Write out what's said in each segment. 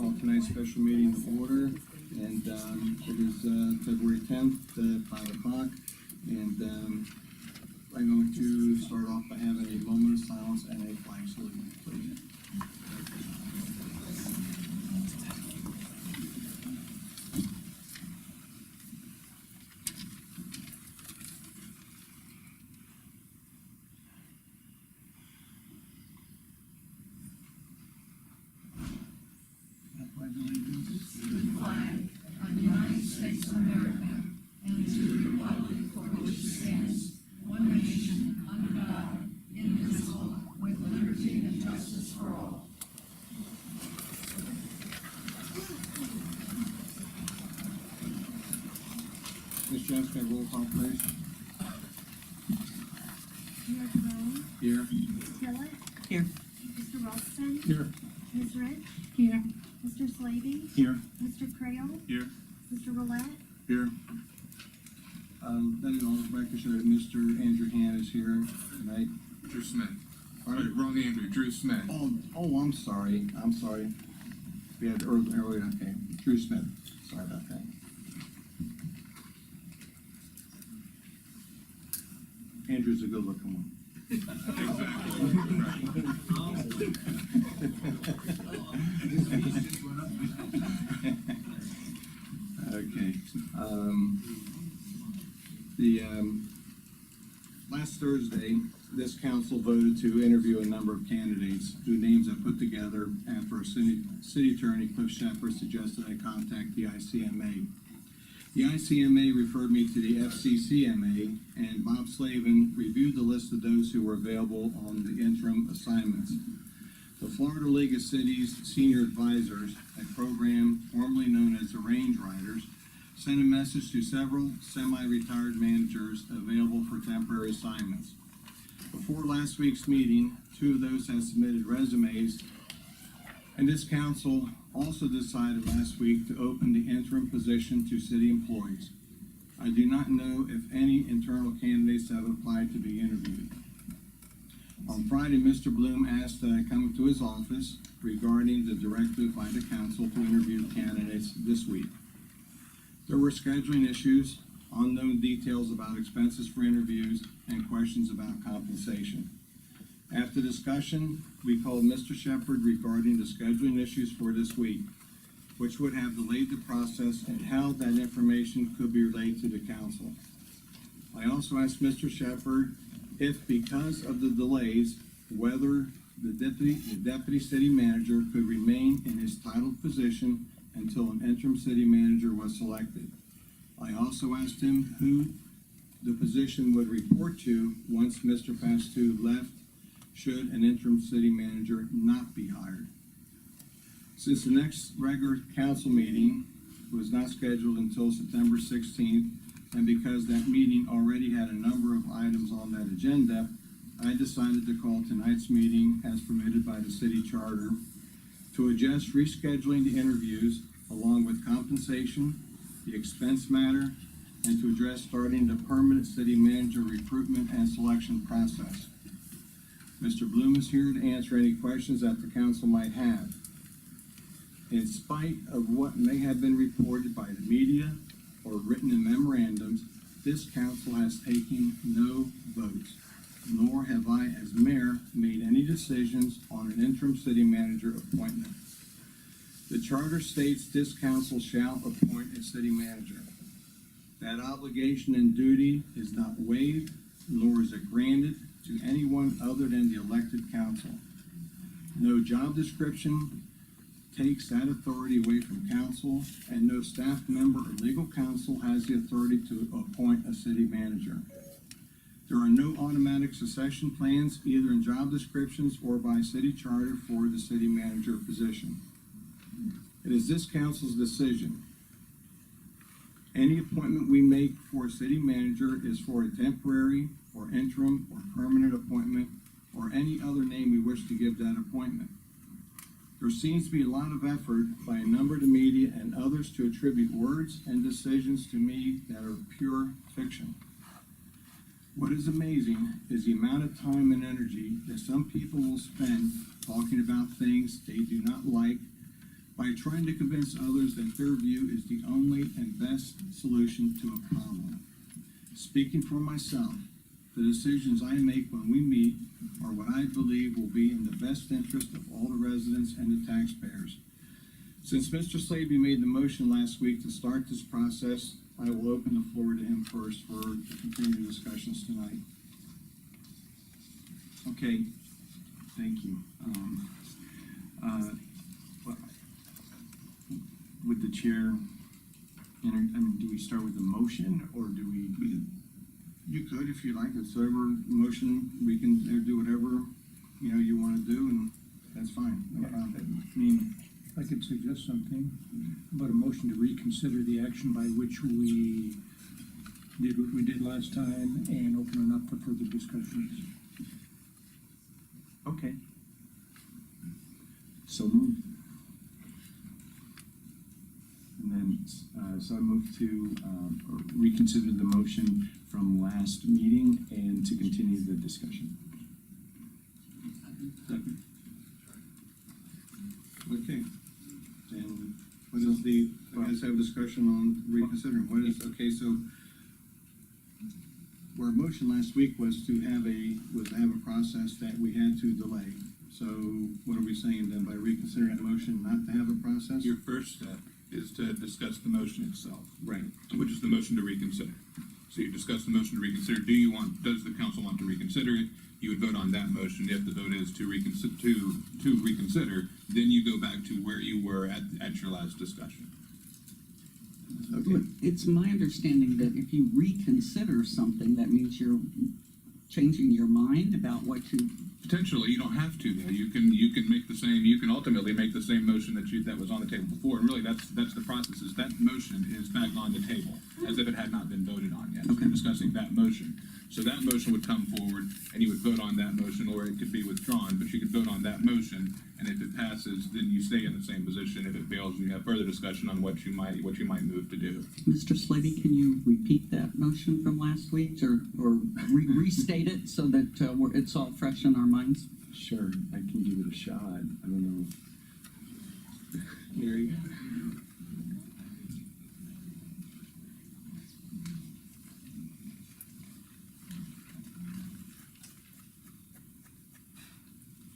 call tonight's special meeting to order, and it is February 10th, 5 o'clock, and I'm going to start off by having a moment of silence and a flag salute, please. Ms. Jones, can I roll call, please? Mayor Jerome, Here. Tillett, Here. Mr. Ralston, Here. Ms. Rich, Here. Mr. Slavy, Here. Mr. Crail, Here. Mr. Roulette, Here. Then on the record show that Mr. Andrew Han is here tonight. Drew Smith. All right. Wrong Andrew, Drew Smith. Oh, I'm sorry. We had earlier, okay. Drew Smith. Sorry about that. Andrew's a good looking one. Okay. Last Thursday, this council voted to interview a number of candidates whose names I put together after our city attorney, Cliff Shepard, suggested I contact the ICMA. The ICMA referred me to the FCCMA, and Bob Slavin reviewed the list of those who were available on the interim assignments. The Florida League of Cities Senior Advisors, a program formerly known as the Range Riders, sent a message to several semi-retired managers available for temporary assignments. Before last week's meeting, 2 of those had submitted resumes, and this council also decided last week to open the interim position to city employees. I do not know if any internal candidates have applied to be interviewed. On Friday, Mr. Bloom asked that I come to his office regarding the directive by the council to interview candidates this week. There were scheduling issues, unknown details about expenses for interviews, and questions about compensation. After discussion, we called Mr. Shepard regarding the scheduling issues for this week, which would have delayed the process and how that information could be relayed to the council. I also asked Mr. Shepard if, because of the delays, whether the deputy city manager could remain in his titled position until an interim city manager was selected. I also asked him who the position would report to once Mr. Pastu left, should an interim city manager not be hired. Since the next regular council meeting was not scheduled until September 16th, and because that meeting already had a number of items on that agenda, I decided to call tonight's meeting as permitted by the city charter to adjust rescheduling the interviews along with compensation, the expense matter, and to address starting the permanent city manager recruitment and selection process. Mr. Bloom is here to answer any questions that the council might have. In spite of what may have been reported by the media or written in memorandums, this council has taken no votes, nor have I, as mayor, made any decisions on an interim city manager appointment. The charter states this council shall appoint a city manager. That obligation and duty is not waived, nor is it granted to anyone other than the elected council. No job description takes that authority away from council, and no staff member or legal counsel has the authority to appoint a city manager. There are no automatic succession plans, either in job descriptions or by city charter, for the city manager position. It is this council's decision. Any appointment we make for a city manager is for a temporary or interim or permanent appointment, or any other name we wish to give that appointment. There seems to be a lot of effort by a number of the media and others to attribute words and decisions to me that are pure fiction. What is amazing is the amount of time and energy that some people will spend talking about things they do not like by trying to convince others that their view is the only and best solution to a problem. Speaking for myself, the decisions I make when we meet are what I believe will be in the best interest of all the residents and the taxpayers. Since Mr. Slavy made the motion last week to start this process, I will open the floor to him first for the continued discussions tonight. Okay, thank you. Would the chair, do we start with the motion, or do we? You could, if you like, it's whatever motion, we can do whatever, you wanna do, and that's fine. No problem. I mean, I could suggest something about a motion to reconsider the action by which we did what we did last time and open it up for further discussions. okay. So moved. And then, so I move to reconsider the motion from last meeting and to continue the discussion. Okay. And what is the, I guess have a discussion on reconsidering, what is, okay, so our motion last week was to have a process that we had to delay. So what are we saying then by reconsidering that motion, not to have a process? Your first step is to discuss the motion itself, Right. which is the motion to reconsider. So you discuss the motion to reconsider. Does the council want to reconsider it? You would vote on that motion. If the vote is to reconsider, then you go back to where you were at your last discussion. Okay. It's my understanding that if you reconsider something, that means you're changing your mind about what you. Potentially, you don't have to though. You can make the same. You can ultimately make the same motion that was on the table before. And really, that's the process. Is that motion is back on the table as if it had not been voted on yet. So Okay. we're discussing that motion. So that motion would come forward, and you would vote on that motion, or it could be withdrawn. But you could vote on that motion, and if it passes, then you stay in the same position. If it fails, you have further discussion on what you might move to do. Mr. Slavy, can you repeat that motion from last week, or restate it so that it's all fresh in our minds? Sure, I can give it a shot. I don't know. There you go.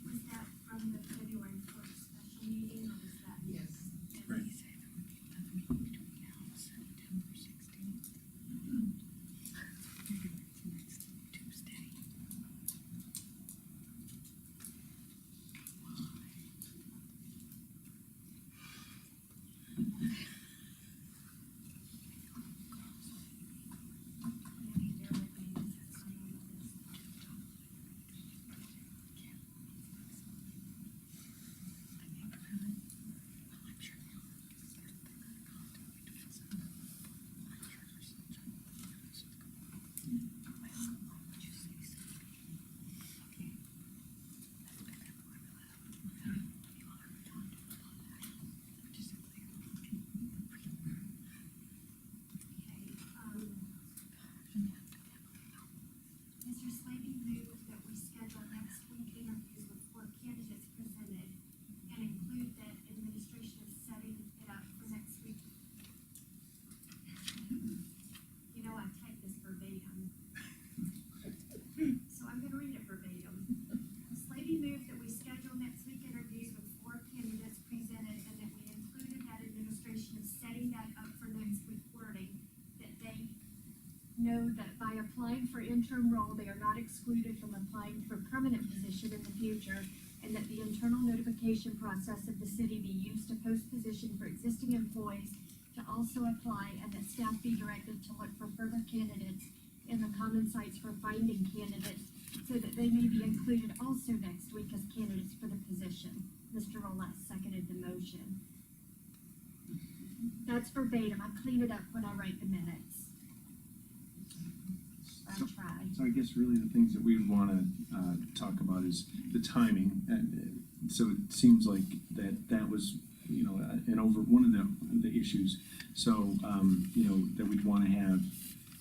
Was that from the February 1st special meeting, or was that? Yes. Right. Mr. Slavy moved that we schedule next week interviews with 4 candidates presented and include that administration is setting it up for next week. I typed this verbatim. So I'm gonna read it verbatim. Slavy moved that we schedule next week interviews with 4 candidates presented and that we included that administration is setting that up for next week wording, that they know that by applying for interim role, they are not excluded from applying for permanent position in the future, and that the internal notification process of the city be used to post position for existing employees to also apply, and that staff be directed to look for further candidates in the common sites for finding candidates, so that they may be included also next week as candidates for the position. Mr. Roulette seconded the motion. That's verbatim. I clean it up when I write the minutes. I try. So I guess really the things that we would want to talk about is the timing. And so it seems like that was, and over one of the issues. So, that we'd want to have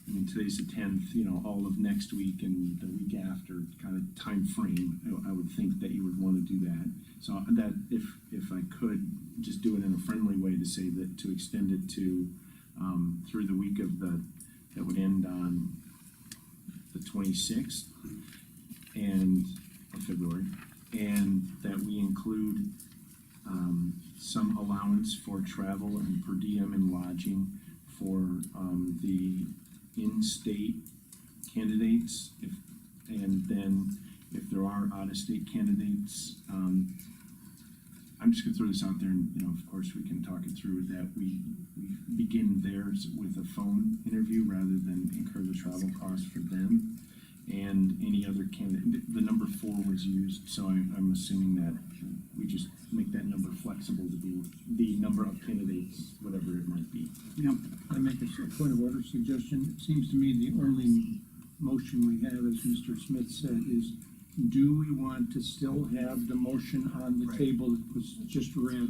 I mean, today's the 10th, you know, all of next week and the week after kind of time frame, I would think that you would want to do that. So that, if I could, just do it in a friendly way to say that, to extend it to, through the week of that would end on the 26th of February, and that we include, some allowance for travel and per diem and lodging for, the in-state candidates, and then if there are out-of-state candidates, I'm just gonna throw this out there, and, you know, of course, we can talk it through, that we begin theirs with a phone interview rather than incur the travel costs for them. And any other candidate, the number 4 was used, so I'm assuming that we just make that number flexible to be the number of candidates, whatever it might be. Yeah. I make a point of order suggestion. It seems to me the only motion we have, as Mr. Smith said, is do we want to still have the motion on the Right. table that was just read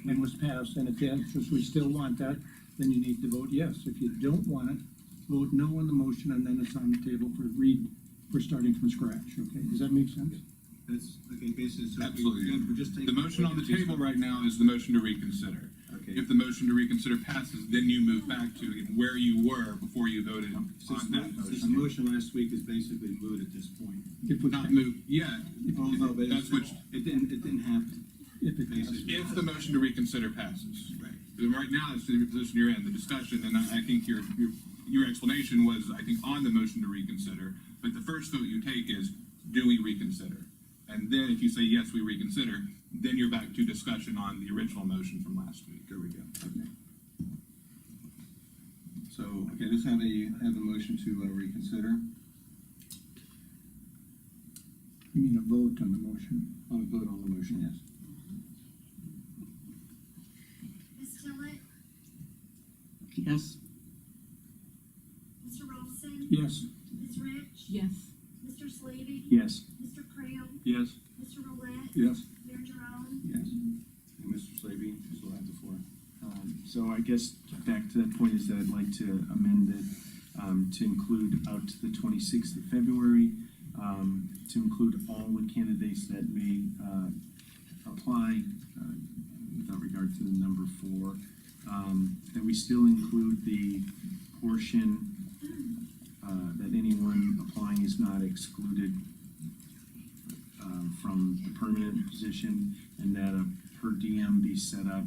and was passed? And if the answer is we still want that, then you need to vote yes. If you don't want it, vote no on the motion, and then it's on the table for starting from scratch, okay? Does that make sense? That's, okay, basically, so. Absolutely. We're just taking. The motion on the table right now is the motion to reconsider. Okay. If the motion to reconsider passes, then you move back to where you were before you voted on Since that the motion. motion last week is basically moot at this point. If we, Not move, yeah. Oh, no, but That's what, it didn't happen. if it passes. Basically. if the motion to reconsider passes. Right. Then right now, it's the position you're in, the discussion, and I think your explanation was, I think, on the motion to reconsider, but the first vote you take is, do we reconsider? And then if you say, yes, we reconsider, then you're back to discussion on the original motion from last week. There we go. Okay. So, okay, let's have a motion to reconsider. You mean a vote on the motion? On a vote on the motion, yes. Ms. Tillett, Yes. Mr. Rolfson, Yes. Ms. Rich, Yes. Mr. Slavy, Yes. Mr. Creel, Yes. Mr. Roulette, Yes. Mayor Jerome. Yes. And Mr. Slavy, you still have the floor. So I guess back to that point is that I'd like to amend it, to include out to the 26th of February, to include all the candidates that may, apply, without regard to the number 4. That we still include the portion, that anyone applying is not excluded, from the permanent position, and that a per diem be set up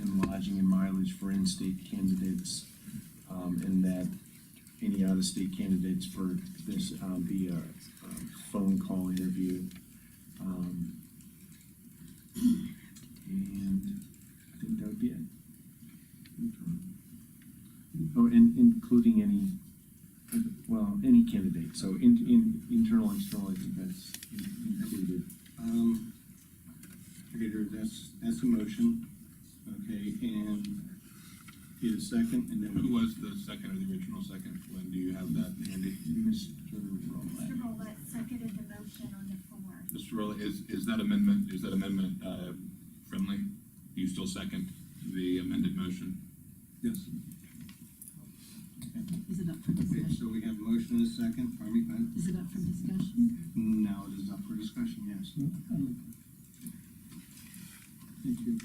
and lodging and mileage for in-state candidates, and that any out-of-state candidates for this, be a phone call interview. And I think that would be it. Oh, and including any candidate, so internal, external, I think that's included. Okay, Drew, that's a motion, okay, and need a second, and then. Who was the second or the original second? Lynn, do you have that handy? Mr. Rollins. Mr. Roulette seconded the motion on the floor. Mr. Rowley, is that amendment, friendly? Do you still second the amended motion? Yes. Is it up for Okay, discussion? so we have a motion and a second, pardon me, go ahead. Is it up for discussion? Now it is up for discussion, yes. Thank you.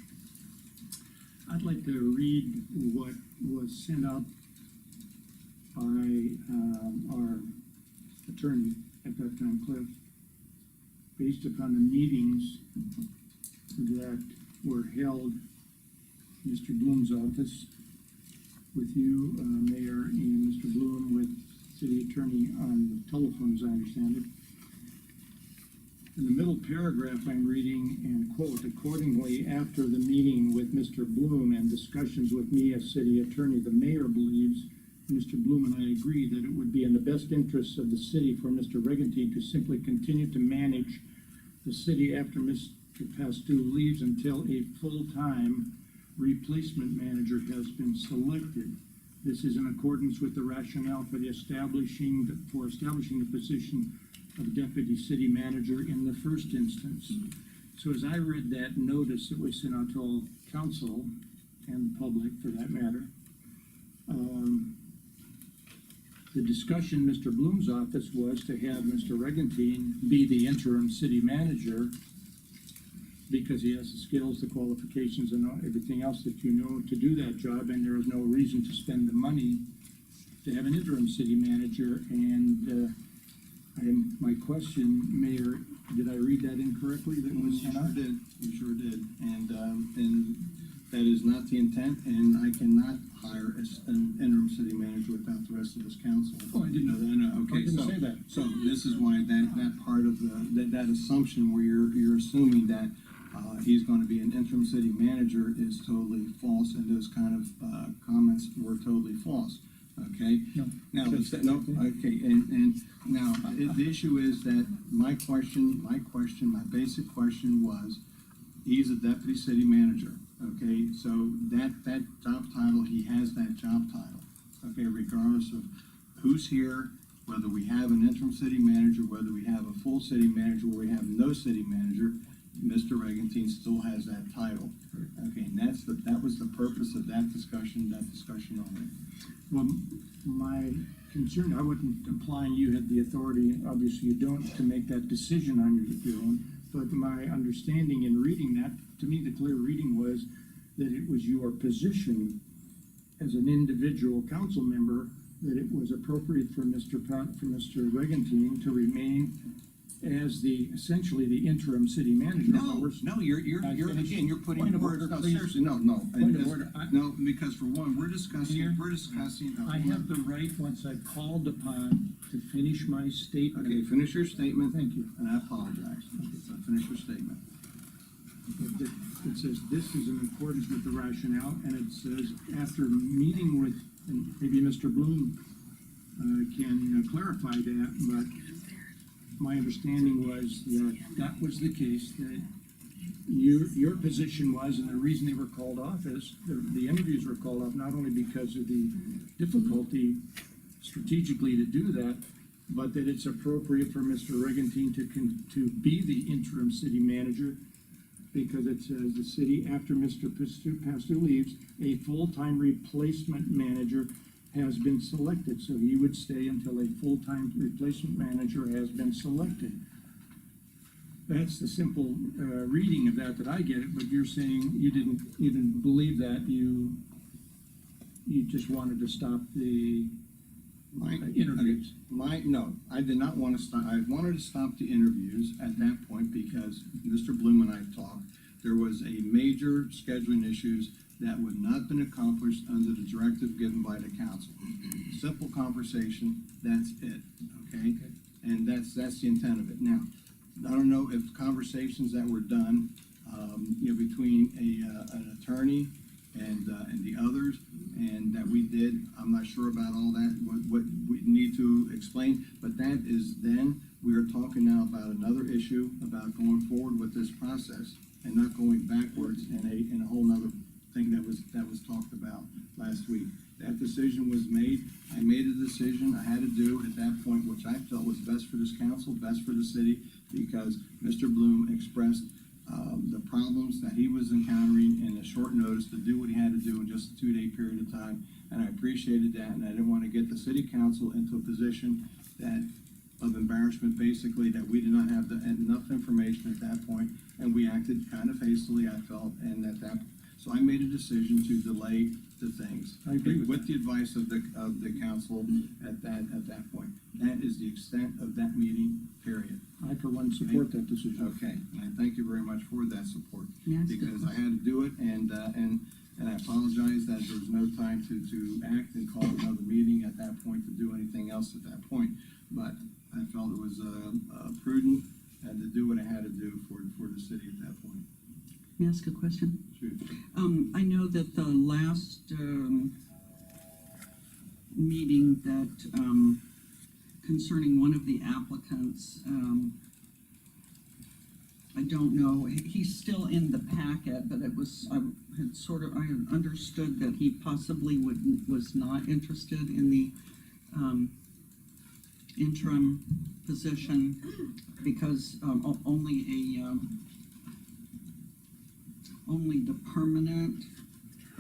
I'd like to read what was sent out by our attorney at that time, Cliff, based upon the meetings that were held in Mr. Bloom's office with you, Mayor, and Mr. Bloom with City Attorney on the telephone, as I understand it. In the middle paragraph, I'm reading, and quote, accordingly, after the meeting with Mr. Bloom and discussions with me as city attorney, the mayor believes, Mr. Bloom and I agree, that it would be in the best interests of the city for Mr. Regenty to simply continue to manage the city after Mr. Pastu leaves until a full-time replacement manager has been selected. This is in accordance with the rationale for establishing the position of deputy city manager in the first instance. So as I read that notice that was sent out to all council and public for that matter, the discussion, Mr. Bloom's office was to have Mr. Regentine be the interim city manager because he has the skills, the qualifications, and everything else that you know to do that job, and there is no reason to spend the money to have an interim city manager. And my question, Mayor, did I read that incorrectly? That was You sure did, you sure did, and that is not the intent, and I cannot hire an interim city manager without the rest of this council. Oh, I didn't know that. No, okay, I didn't so, say that. so this is why that part of that assumption where you're assuming that, he's gonna be an interim city manager is totally false, and those kind of, comments were totally false, okay? No. Now, okay, and now, the issue is that my basic question was, he's a deputy city manager, okay? So that job title, he has that job title, okay, regardless of who's here, whether we have an interim city manager, whether we have a full city manager, or we have no city manager, Mr. Regentine still has that title. Okay, and that was the purpose of that discussion only. Well, my concern, I wasn't implying you had the authority, obviously you don't, to make that decision on your own, but my understanding in reading that, to me, the clear reading was that it was your position as an individual council member that it was appropriate for Mr. Regentine to remain as essentially the interim city manager. No, you're putting Point of words, order, no, please. seriously, no. Point of order. No, because for one, we're discussing. I have the right, once I'm called upon, to finish my statement. Okay, finish your statement. Thank you. And I apologize. So finish your statement. It says, this is in accordance with the rationale, and it says, after meeting with, and maybe Mr. Bloom can clarify that, but my understanding was that was the case, that your position was, and the reason they were called off is, the interviews were called off not only because of the difficulty strategically to do that, but that it's appropriate for Mr. Regentine to be the interim city manager, because it says the city, after Mr. Pastor leaves, a full-time replacement manager has been selected, so he would stay until a full-time replacement manager has been selected. That's the simple reading of that I get it, but you're saying you didn't believe that, you just wanted to stop the interviews. No, I did not want to stop. I wanted to stop the interviews at that point because Mr. Bloom and I talked. There was a major scheduling issues that would not have been accomplished under the directive given by the council. Simple conversation, that's it, okay? And that's the intent of it. Now, I don't know if conversations that were done, between an attorney and the others, and that we did, I'm not sure about all that, what we need to explain, but that is then, we are talking now about another issue, about going forward with this process, and not going backwards in a whole nother thing that was talked about last week. That decision was made. I made a decision I had to do at that point, which I felt was best for this council, best for the city, because Mr. Bloom expressed the problems that he was encountering in a short notice to do what he had to do in just a 2-day period of time, and I appreciated that, and I didn't want to get the city council into a position of embarrassment, basically, that we did not have enough information at that point, and we acted kind of hastily, I felt, and so I made a decision to delay the things. I agree with the advice of the council at that point. That is the extent of that meeting, period. I, for one, support that decision. Okay, and I thank you very much for that support. Yes, Because I had to do it, and I apologize that there was no time to act and call another meeting at that point to do anything else at that point. But I felt it was prudent and to do what I had to do for the city at that point. May I ask a question? Shoot. I know that the last meeting that concerning one of the applicants, I don't know, he's still in the packet, but it was, I had understood that he possibly was not interested in the interim position because only the permanent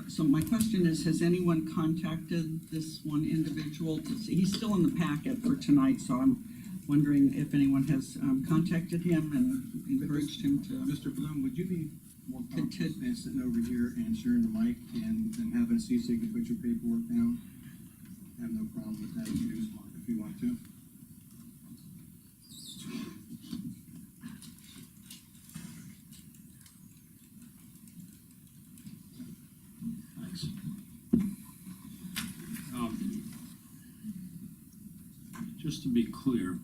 So my question is, has anyone contacted this one individual to see, he's still in the packet for tonight, so I'm wondering if anyone has, contacted him and encouraged him to. Mr. Bloom, would you be more Could- comfortable than sitting over here and sharing the mic and having CC can put your paperwork down? I have no problem with that if you want to. Thanks. Just to be clear,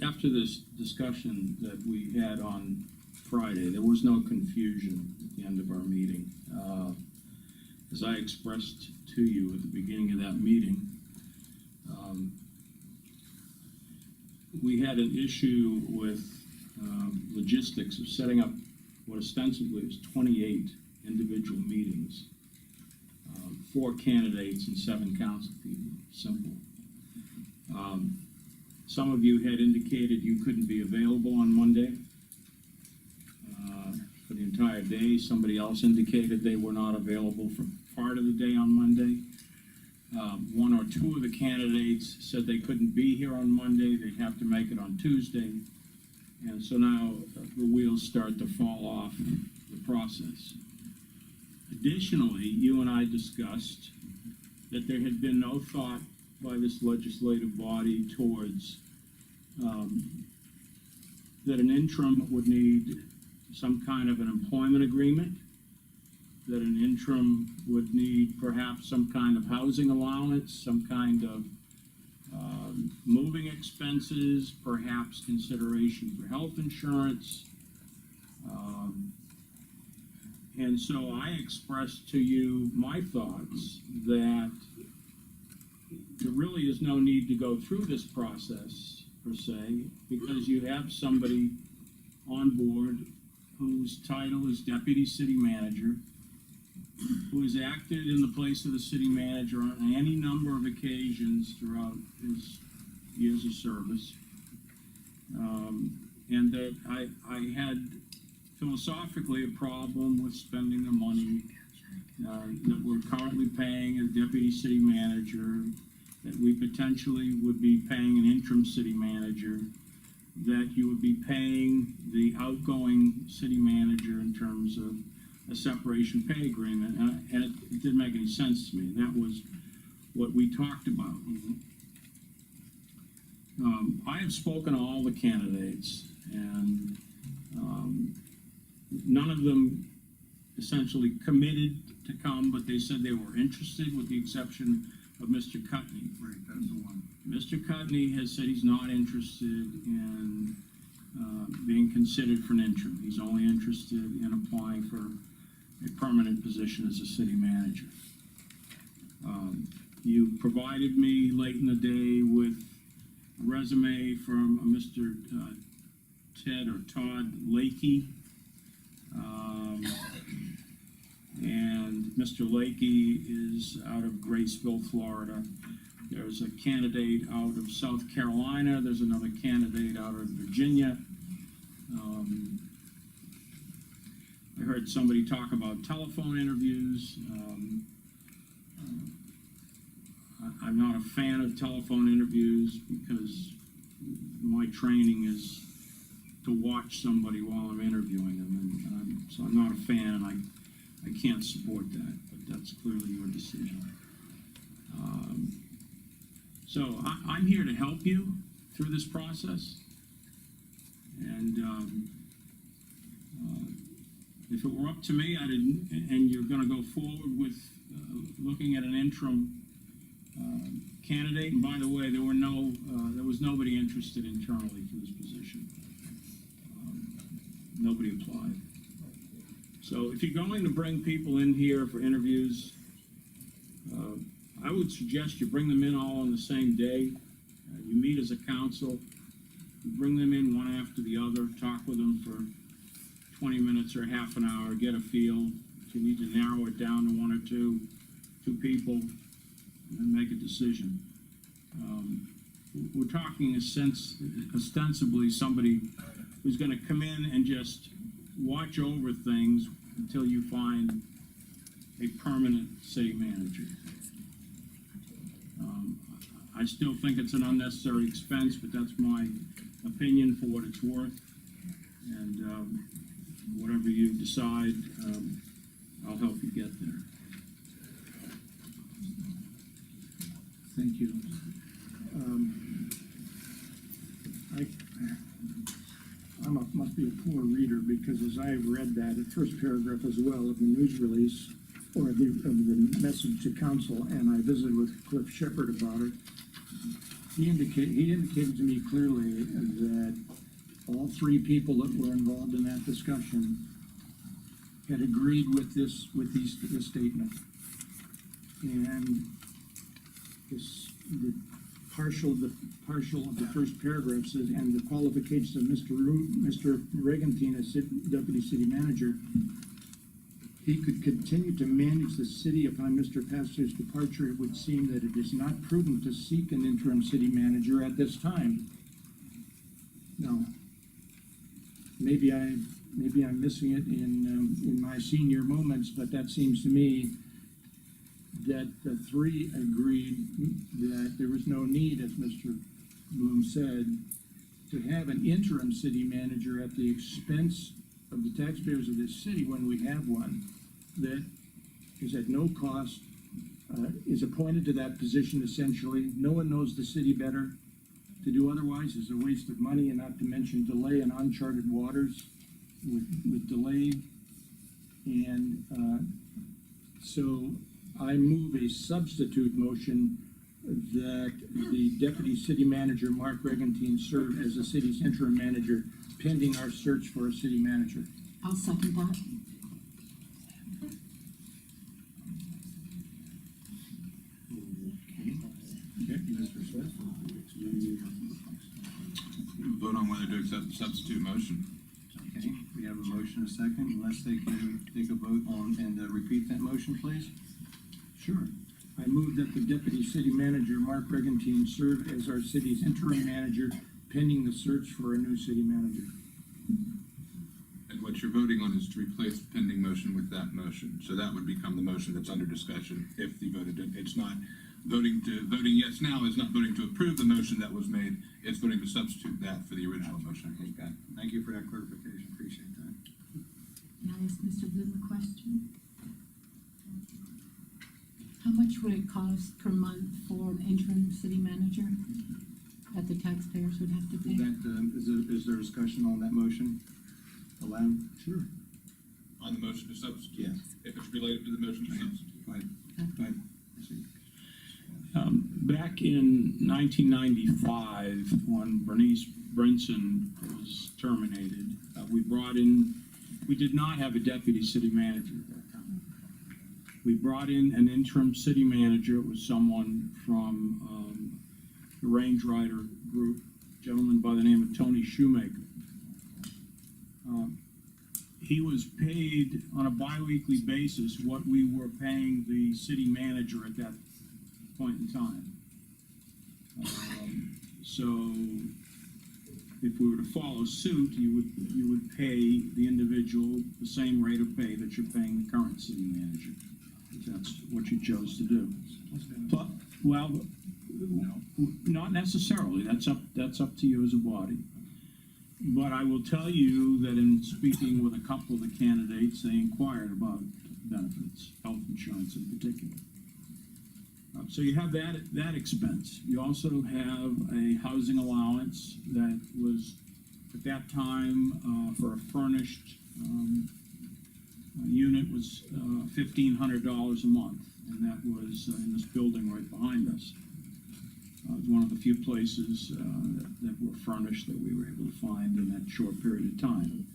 after this discussion that we had on Friday, there was no confusion at the end of our meeting. As I expressed to you at the beginning of that meeting, we had an issue with logistics of setting up what ostensibly is 28 individual meetings, 4 candidates and 7 council people. Simple. Some of you had indicated you couldn't be available on Monday for the entire day. Somebody else indicated they were not available for part of the day on Monday. 1 or 2 of the candidates said they couldn't be here on Monday, they'd have to make it on Tuesday. And so now the wheels start to fall off the process. Additionally, you and I discussed that there had been no thought by this legislative body towards that an interim would need some kind of an employment agreement, that an interim would need perhaps some kind of housing allowance, some kind of moving expenses, perhaps consideration for health insurance. And so I expressed to you my thoughts that there really is no need to go through this process per se, because you have somebody on board whose title is deputy city manager, who has acted in the place of the city manager on any number of occasions throughout his years of service. And that I had philosophically a problem with spending the money that we're currently paying a deputy city manager, that we potentially would be paying an interim city manager, that you would be paying the outgoing city manager in terms of a separation pay agreement, and it didn't make any sense to me. That was what we talked about. I have spoken to all the candidates, and none of them essentially committed to come, but they said they were interested, with the exception of Mr. Cutney. Right, that's the one. Mr. Cutney has said he's not interested in being considered for an interim. He's only interested in applying for a permanent position as a city manager. You provided me late in the day with a resume from Mr. Ted or Todd Lakey. And Mr. Lakey is out of Graceville, Florida. There's a candidate out of South Carolina. There's another candidate out of Virginia. I heard somebody talk about telephone interviews. I'm not a fan of telephone interviews because my training is to watch somebody while I'm interviewing them, and so I'm not a fan. I can't support that, but that's clearly your decision. So I'm here to help you through this process, and if it were up to me, and you're going to go forward with looking at an interim candidate. And by the way, there was nobody interested internally for this position. Nobody applied. So if you're going to bring people in here for interviews, I would suggest you bring them in all on the same day. You meet as a council, you bring them in one after the other, talk with them for 20 minutes or half an hour, get a feel. If you need to narrow it down to 1 or 2 people, and then make a decision. We're talking ostensibly somebody who's going to come in and just watch over things until you find a permanent city manager. I still think it's an unnecessary expense, but that's my opinion for what it's worth. And whatever you decide, I'll help you get there. Thank you. Must be a poor reader, because as I read that, the first paragraph as well of the news release, or of the message to council, and I visited with Cliff Shepherd about it, he indicated to me clearly that all three people that were involved in that discussion had agreed with this statement. And the partial of the first paragraph says, and the qualifications of Mr. Regentine as deputy city manager, he could continue to manage the city upon Mr. Pastor's departure. It would seem that it is not prudent to seek an interim city manager at this time. Now, maybe I'm missing it in my senior moments, but that seems to me that the three agreed that there was no need, as Mr. Bloom said, to have an interim city manager at the expense of the taxpayers of this city when we have one that is at no cost, is appointed to that position essentially. No one knows the city better. To do otherwise is a waste of money, and not to mention delay in uncharted waters with delay. And so I move a substitute motion that the deputy city manager, Mark Regentine, serve as the city's interim manager pending our search for a city manager. I'll second that. Okay, Mr. Smith? Vote on whether to accept the substitute motion. Okay, we have a motion, a second. Let's take a vote on, and repeat that motion, please. Sure. I move that the deputy city manager, Mark Regentine, serve as our city's interim manager pending the search for a new city manager. And what you're voting on is to replace the pending motion with that motion. So that would become the motion that's under discussion if the voted, it's not voting yes now is not voting to approve the motion that was made. It's voting to substitute that for the original motion. Okay, got it. Thank you for that clarification. Appreciate that. Can I ask Mr. Bloom a question? How much would it cost per month for an interim city manager that the taxpayers would have to pay? Is there discussion on that motion? Allowed? Sure. On the motion to substitute? Yes. If it's related to the motion to substitute. Go ahead. Go ahead. Back in 1995, when Bernice Brinson was terminated, we did not have a deputy city manager at that time. We brought in an interim city manager. It was someone from the Range Rider group, a gentleman by the name of Tony Shoemaker. He was paid on a biweekly basis what we were paying the city manager at that point in time. So if we were to follow suit, you would pay the individual the same rate of pay that you're paying the current city manager, if that's what you chose to do. But, well, not necessarily. That's up to you as a body. But I will tell you that in speaking with a couple of the candidates, they inquired about benefits, health insurance in particular. So you have that expense. You also have a housing allowance that was, at that time, for a furnished unit was $1,500 a month, and that was in this building right behind us. It was one of the few places that were furnished that we were able to find in that short period of time.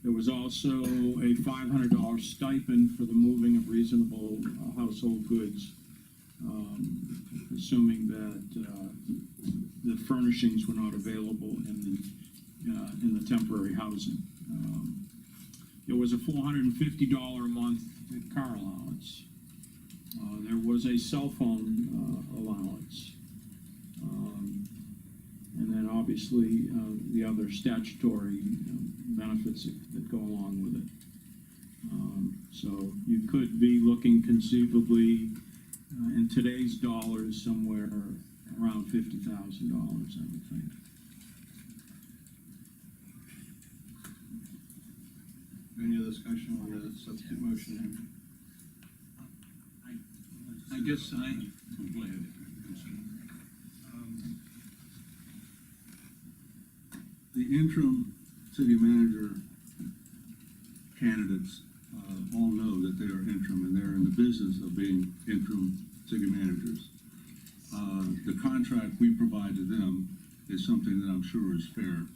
There was also a $500 stipend for the moving of reasonable household goods, assuming that the furnishings were not available in the temporary housing. There was a $450 a month car allowance. There was a cell phone allowance. And then obviously the other statutory benefits that go along with it. So you could be looking conceivably, in today's dollars, somewhere around $50,000, I would think. Any other discussion on the substitute motion? I guess go ahead. The interim city manager candidates all know that they are interim, and they're in the business of being interim city managers. The contract we provide to them is something that I'm sure is fair.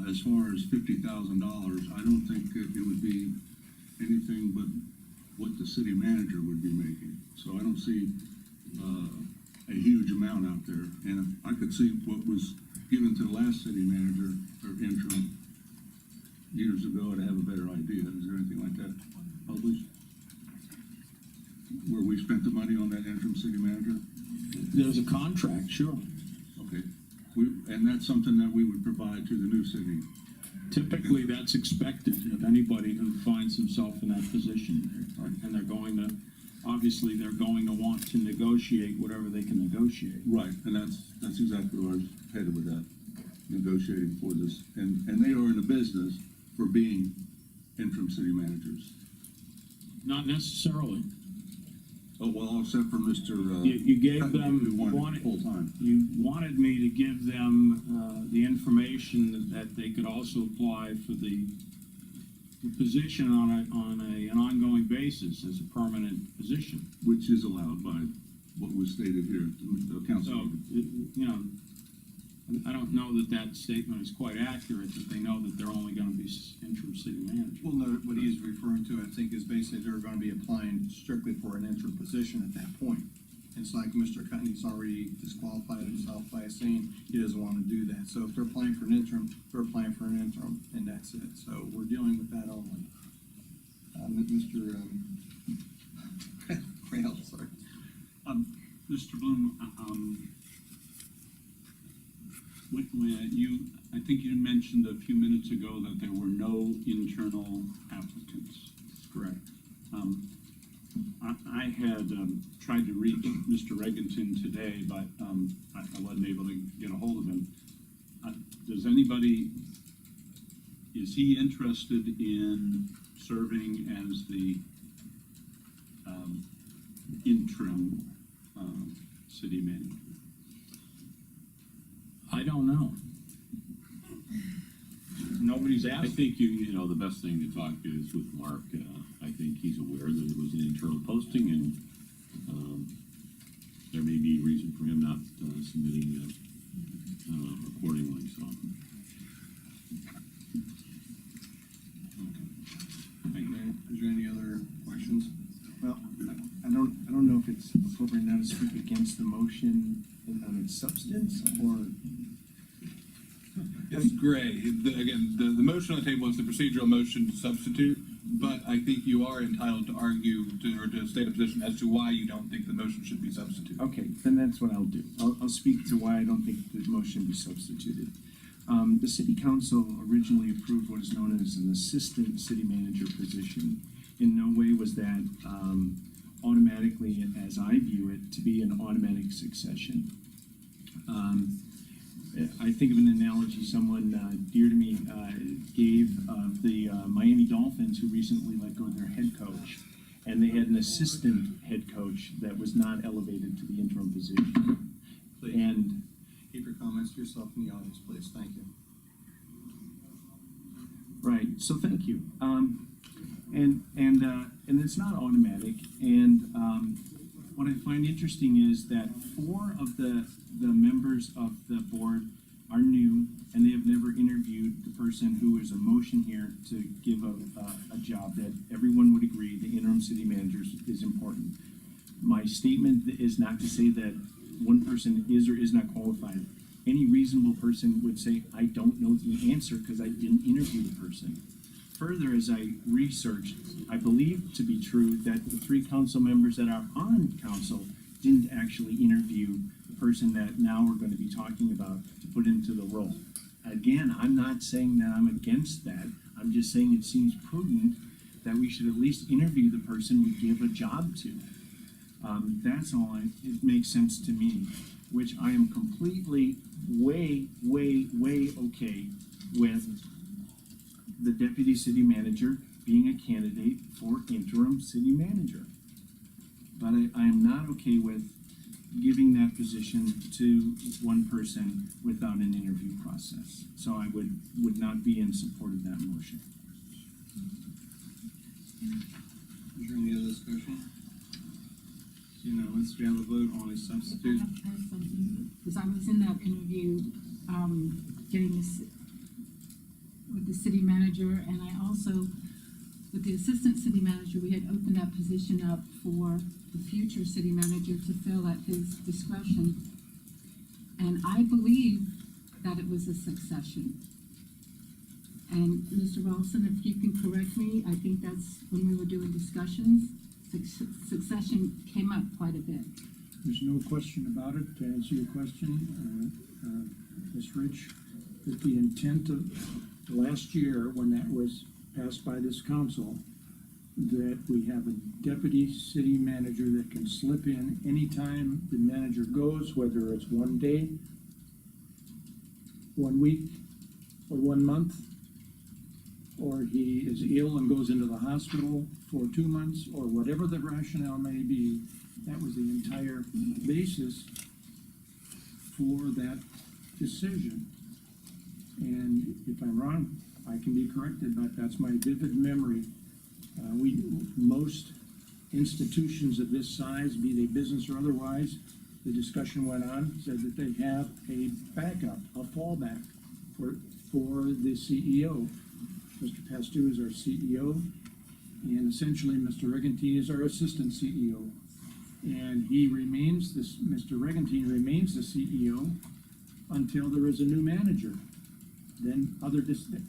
As far as $50,000, I don't think it would be anything but what the city manager would be making. So I don't see a huge amount out there, and I could see what was given to the last city manager or interim years ago to have a better idea. Is there anything like that published? Where we spent the money on that interim city manager? There's a contract, sure. Okay, and that's something that we would provide to the new city. Typically, that's expected of anybody who finds himself in that position. And they're going to, obviously, they're going to want to negotiate whatever they can negotiate. Right, and that's exactly where I was headed with that, negotiating for this. And they are in the business for being interim city managers. Not necessarily. Oh, well, except for Mr. You gave Cutler, them, who wanted wanted, full-time. you wanted me to give them the information that they could also apply for the position on an ongoing basis as a permanent position. Which is allowed by what was stated here, the council. So, you know, I don't know that that statement is quite accurate, that they know that they're only gonna be interim city manager. Well, no, what he's referring to, I think, is basically they're gonna be applying strictly for an interim position at that point. It's like Mr. Cutney's already disqualified himself by saying he doesn't wanna do that. So if they're applying for an interim, they're applying for an interim, and that's it. So we're dealing with that only. Mr. Creel, sorry. Mr. Bloom, I think you mentioned a few minutes ago that there were no internal applicants. Correct. I had tried to reach Mr. Regenton today, but I wasn't able to get a hold of him. Is he interested in serving as the interim city manager? I don't know. Nobody's I asked. think you know, the best thing to talk is with Mark. I think he's aware that it was an internal posting, and there may be a reason for him not submitting accordingly, so. Is there any other questions? Well, I don't know if it's appropriate now to speak against the motion on its substance, or It's gray. The motion on the table is the procedural motion to substitute, but I think you are entitled to argue or to state a position as to why you don't think the motion should be substituted. okay, then that's what I'll do. I'll speak to why I don't think the motion be substituted. The city council originally approved what is known as an assistant city manager position. In no way was that automatically, as I view it, to be an automatic succession. I think of an analogy someone dear to me gave of the Miami Dolphins, who recently let go of their head coach, and they had an assistant head coach that was not elevated to the interim position. Please. And Keep your comments to yourself in the audience, please. Thank you. right, so thank you. And it's not automatic. And what I find interesting is that 4 of the members of the board are new, and they have never interviewed the person who is a motion here to give a job that everyone would agree the interim city manager is important. My statement is not to say that one person is or is not qualified. Any reasonable person would say, I don't know the answer because I didn't interview the person. Further, as I researched, I believe to be true that the 3 council members that are on council didn't actually interview the person that now we're going to be talking about to put into the role. Again, I'm not saying that I'm against that. I'm just saying it seems prudent that we should at least interview the person we give a job to. That's all it makes sense to me, which I am completely way okay with the deputy city manager being a candidate for interim city manager. But I am not okay with giving that position to one person without an interview process. So I would not be in support of that motion. Is there any other discussion? Unless we have a vote on a substitute. I have something, because I was in that interview, getting this with the city manager, and I also, with the assistant city manager, we had opened that position up for the future city manager to fill at his discretion. And I believe that it was a succession. And Mr. Ralston, if you can correct me, I think that's when we were doing discussions, succession came up quite a bit. There's no question about it, to answer your question, Ms. Rich, that the intent of last year, when that was passed by this council, that we have a deputy city manager that can slip in anytime the manager goes, whether it's 1 day, 1 week, or 1 month, or he is ill and goes into the hospital for 2 months, or whatever the rationale may be. That was the entire basis for that decision. And if I'm wrong, I can be corrected, but that's my vivid memory. Most institutions of this size, be they business or otherwise, the discussion went on, said that they have a backup, a fallback for the CEO. Mr. Pastu is our CEO, and essentially Mr. Regentine is our assistant CEO. And Mr. Regentine remains the CEO until there is a new manager. Then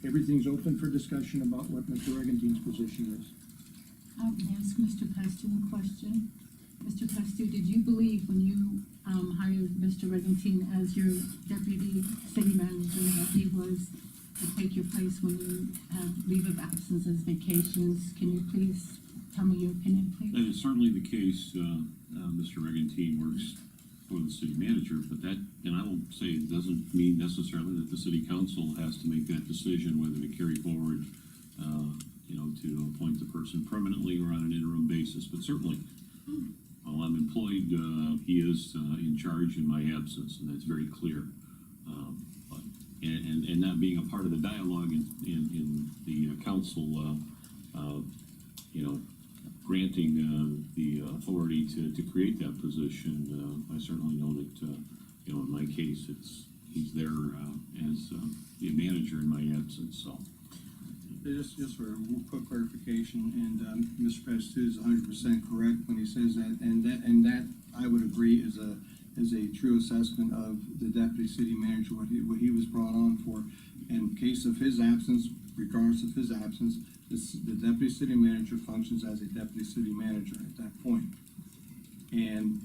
everything's open for discussion about what Mr. Regantine's position is. I'll ask Mr. Pastu a question. Mr. Pastu, did you believe when you hired Mr. Regentine as your deputy city manager that he was to take your place when you have leave of absences, vacations? Can you please tell me your opinion, please? That is certainly the case. Mr. Regentine works for the city manager, but that, and I will say, it doesn't mean necessarily that the city council has to make that decision whether to carry forward, to appoint the person permanently or on an interim basis. But certainly, while I'm employed, he is in charge in my absence, and that's very clear. And that being a part of the dialogue in the council, granting the authority to create that position, I certainly know that, in my case, he's there as the manager in my absence, so. Just for a quick clarification, and Mr. Pastu is 100% correct when he says that, and that I would agree is a true assessment of the deputy city manager, what he was brought on for. In case of his absence, regardless of his absence, the deputy city manager functions as a deputy city manager at that point. And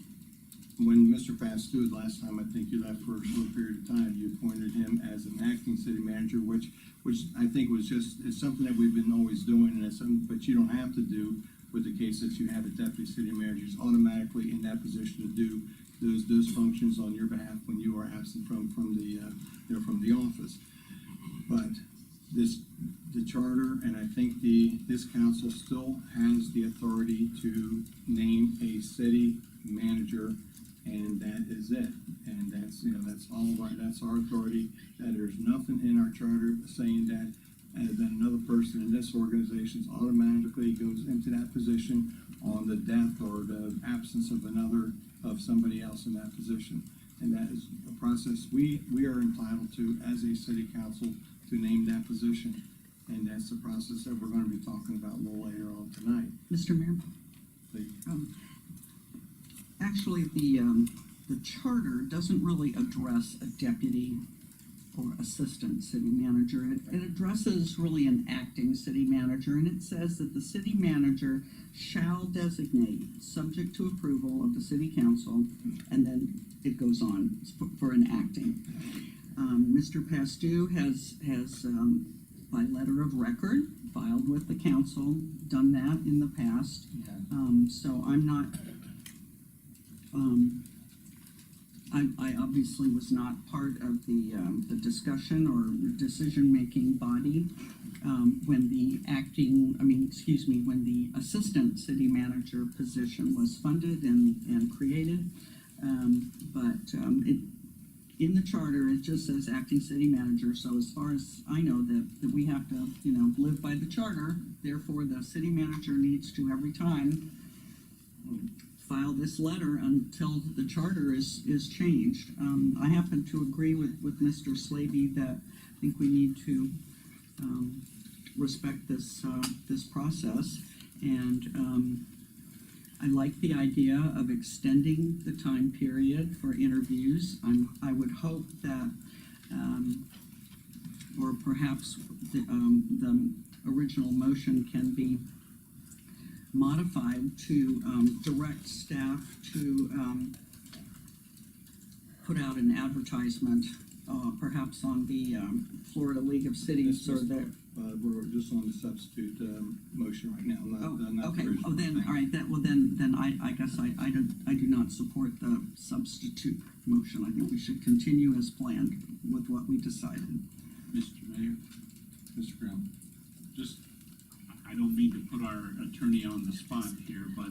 when Mr. Pastu, last time I think you left for a short period of time, you appointed him as an acting city manager, which I think was it's something that we've been always doing, and it's something, but you don't have to do with the case that you have a deputy city manager who's automatically in that position to do those functions on your behalf when you are absent from the office. But the charter, and I think this council still has the authority to name a city manager, and that is it. And that's all right. That's our authority. That there's nothing in our charter saying that another person in this organization automatically goes into that position on the death or the absence of somebody else in that position. And that is a process we are entitled to as a city council to name that position. And that's the process that we're going to be talking about a little later on tonight. Mr. Mayor? Actually, the charter doesn't really address a deputy or assistant city manager. It addresses really an acting city manager, and it says that the city manager shall designate, subject to approval of the city council, and then it goes on for an acting. Mr. Pastu has by letter of record, filed with the council, done that in the past. So I'm not, I obviously was not part of the discussion or decision-making body, when the when the assistant city manager position was funded and created. In the charter, it just says acting city manager, so as far as I know, that we have to, live by the charter, therefore the city manager needs to every time file this letter until the charter is changed. I happen to agree with Mr. Slavy that I think we need to, respect this process, and, I like the idea of extending the time period for interviews. I would hope that, or perhaps the original motion can be modified to direct staff to put out an advertisement, perhaps on the Florida League of Cities, so that. We're just on the substitute, motion right now, not the Okay, original then, thing. all right, then I guess I do not support the substitute motion. I think we should continue as planned with what we decided. Mr. Mayor, Mr. Brown. just, I don't mean to put our attorney on the spot here, but,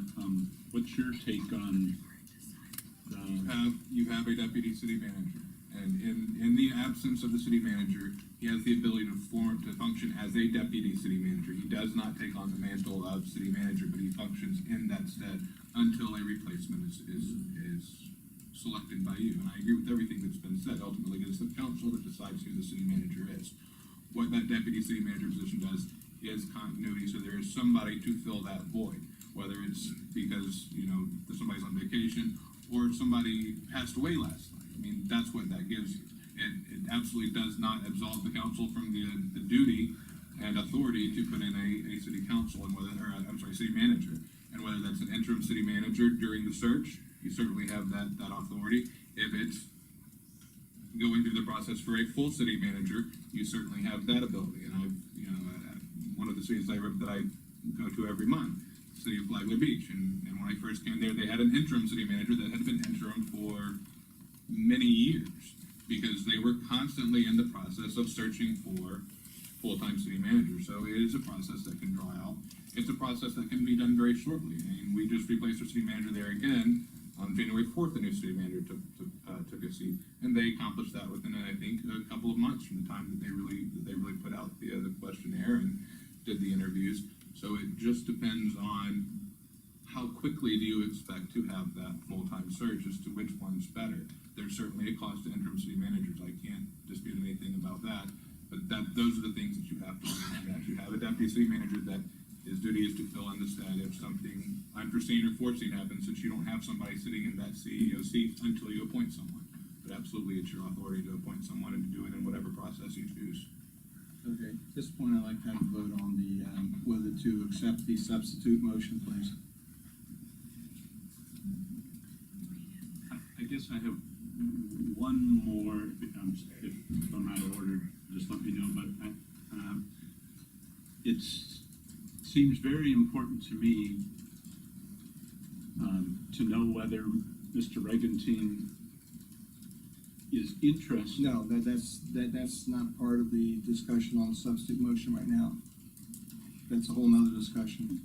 what's your take on You have a deputy city manager, and in the absence of the city manager, he has the ability to function as a deputy city manager. He does not take on the mantle of city manager, but he functions in that stead until a replacement is selected by you. And I agree with everything that's been said. Ultimately, it's the council that decides who the city manager is. What that deputy city manager position does is continuity, so there is somebody to fill that void, whether it's because, somebody's on vacation, or somebody passed away last night. I mean, that's what that gives you. It absolutely does not absolve the council from the duty and authority to put in a city council, and city manager. And whether that's an interim city manager during the search, you certainly have that authority. If it's going through the process for a full city manager, you certainly have that ability. And one of the cities that I go to every month, city of Flagler Beach, and when I first came there, they had an interim city manager that had been interim for many years, because they were constantly in the process of searching for full-time city managers. So it is a process that can draw out. It's a process that can be done very shortly. And we just replaced our city manager there again on January 4th. The new city manager took a seat, and they accomplished that within, I think, a couple of months from the time that they really put out the questionnaire and did the interviews. So it just depends on how quickly do you expect to have that full-time search as to which one's better. There's certainly a cost to interim city managers. I can't dispute anything about that, but those are the things that you have to look at. You have a deputy city manager that his duty is to fill in the stead if something unforeseen or foreseen happens, since you don't have somebody sitting in that CEO seat until you appoint someone. But absolutely, it's your authority to appoint someone and to do it in whatever process you choose. Okay, at this point, I'd like to have a vote on the, whether to accept the substitute motion, please. I guess I have one more, if I'm out of order, just let me know, but it seems very important to me to know whether Mr. Regentine is interested. No, that's not part of the discussion on the substitute motion right now. That's a whole nother discussion.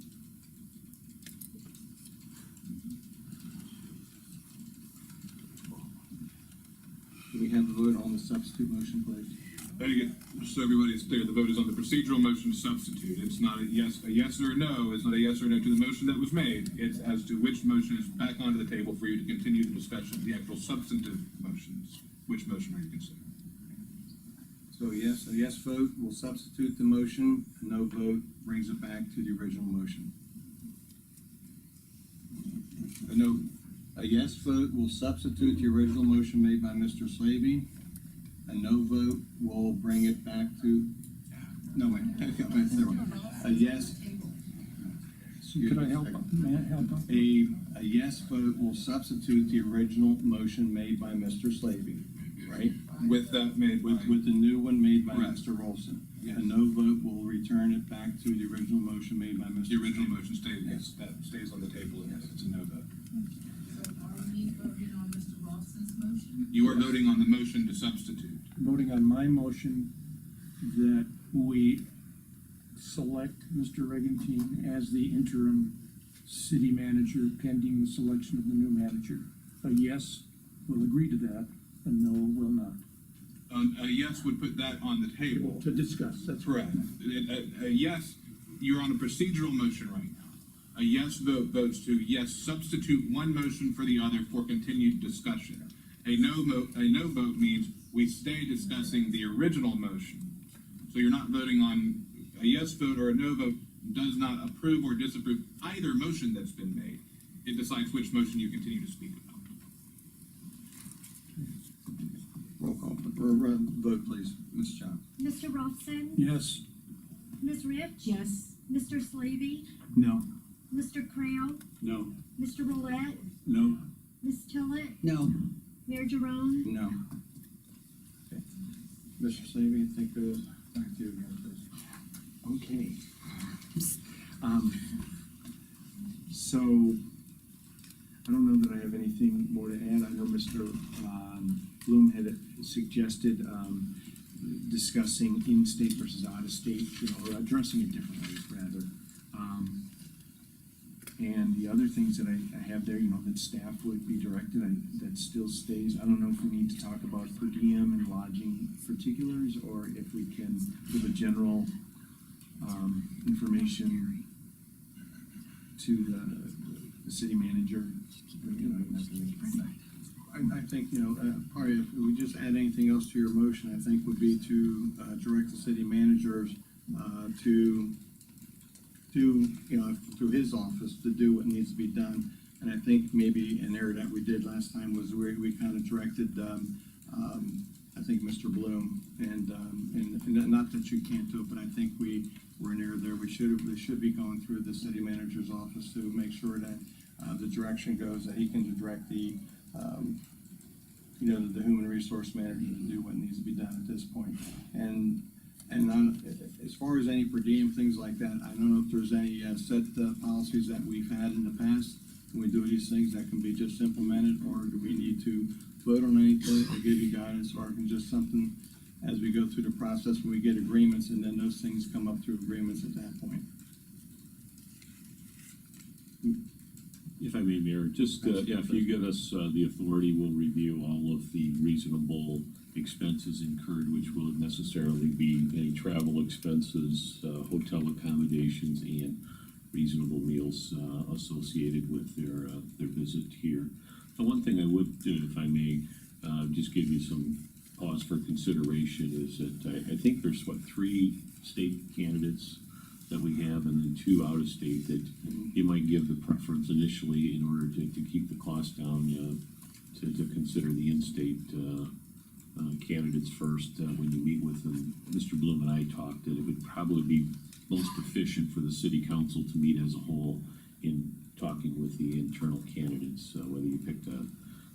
Do we have the vote on the substitute motion, please? And again, just so everybody's clear, the vote is on the procedural motion to substitute. It's not a yes or a no. It's not a yes or a no to the motion that was made. It's as to which motion is back onto the table for you to continue the discussion. The actual substantive motions. Which motion are you considering? So a yes vote will substitute the motion, a no vote brings it back to the original motion. A yes vote will substitute the original motion made by Mr. Slavy. A no vote will bring it back to, no, wait, a yes. Could I help? May I help? A yes vote will substitute the original motion made by Mr. Slavy, right? With that made by... With the new one made by Correct. Mr. Rolson. Yes. A no vote will return it back to the original motion made by Mr. The original Schaefer. motion stays, yes, that stays on the table if it's a no vote. So are we voting on Mr. Ralston's motion? You are voting on the motion to substitute. Voting on my motion that we select Mr. Regentine as the interim city manager pending the selection of the new manager. A yes will agree to that, a no will not. A yes would put that on the table. To discuss, that's Correct. A yes, you're on a procedural motion right now. A yes vote votes to yes, substitute one motion for the other for continued discussion. A no vote means we stay discussing the original motion. So you're not voting on a yes vote or a no vote does not approve or disapprove either motion that's been made. It decides which motion you continue to speak about. Roll call, or vote please, Ms. Chow. Mr. Ralston? yes. Ms. Rich? Yes. Mr. Slavy? No. Mr. Crown? No. Mr. Roulette? No. Ms. Tillett? No, Mayor Jerome? No. Okay. Mr. Slavy, I think back to you again, please. Okay. So, I don't know that I have anything more to add. I know Mr. Bloom had suggested, discussing in-state versus out-of-state, or addressing it differently, rather. And the other things that I have there, that staff would be directed, that still stays. I don't know if we need to talk about per diem and lodging particulars, or if we can give a general, information to the city manager. I think, probably if we just add anything else to your motion, I think would be to, direct the city managers, to, through his office, to do what needs to be done. And I think maybe an error that we did last time was where we kind of directed, I think Mr. Bloom, and not that you can't do it, but I think we were in error there. We should be going through the city manager's office to make sure that, the direction goes, that he can direct the human resource manager to do what needs to be done at this point. And as far as any per diem, things like that, I don't know if there's any set policies that we've had in the past when we do these things that can be just implemented, or do we need to vote on anything or give you guidance, or can just something as we go through the process when we get agreements, and then those things come up through agreements at that point? If I may, Mayor, just, if you give us, the authority, we'll review all of the reasonable expenses incurred, which will necessarily be any travel expenses, hotel accommodations, and reasonable meals, associated with their visit here. The one thing I would do, if I may, just give you some pause for consideration, is that I think there's, 3 state candidates that we have, and then 2 out of state that you might give the preference initially in order to keep the cost down, to consider the in-state candidates first when you meet with them. Mr. Bloom and I talked that it would probably be most efficient for the city council to meet as a whole in talking with the internal candidates, whether you picked a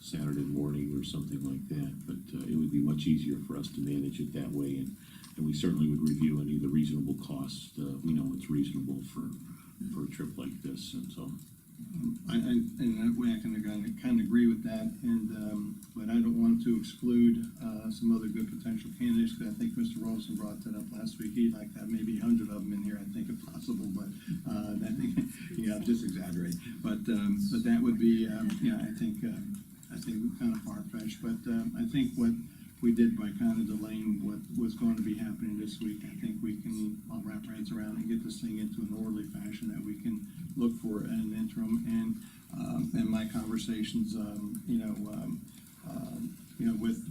Saturday morning or something like that, but it would be much easier for us to manage it that way, and we certainly would review any of the reasonable costs. We know it's reasonable for a trip like this, and so. In that way, I can kind of agree with that, and, but I don't want to exclude, some other good potential candidates, because I think Mr. Rolson brought that up last week. He'd like to have maybe 100 of them in here, I think, if possible, but, just exaggerate. But that would be, I think kind of far-fetched, but, I think what we did by kind of delaying what was going to be happening this week, I think we can all wrap our heads around and get this thing into an orderly fashion that we can look for an interim. And my conversations,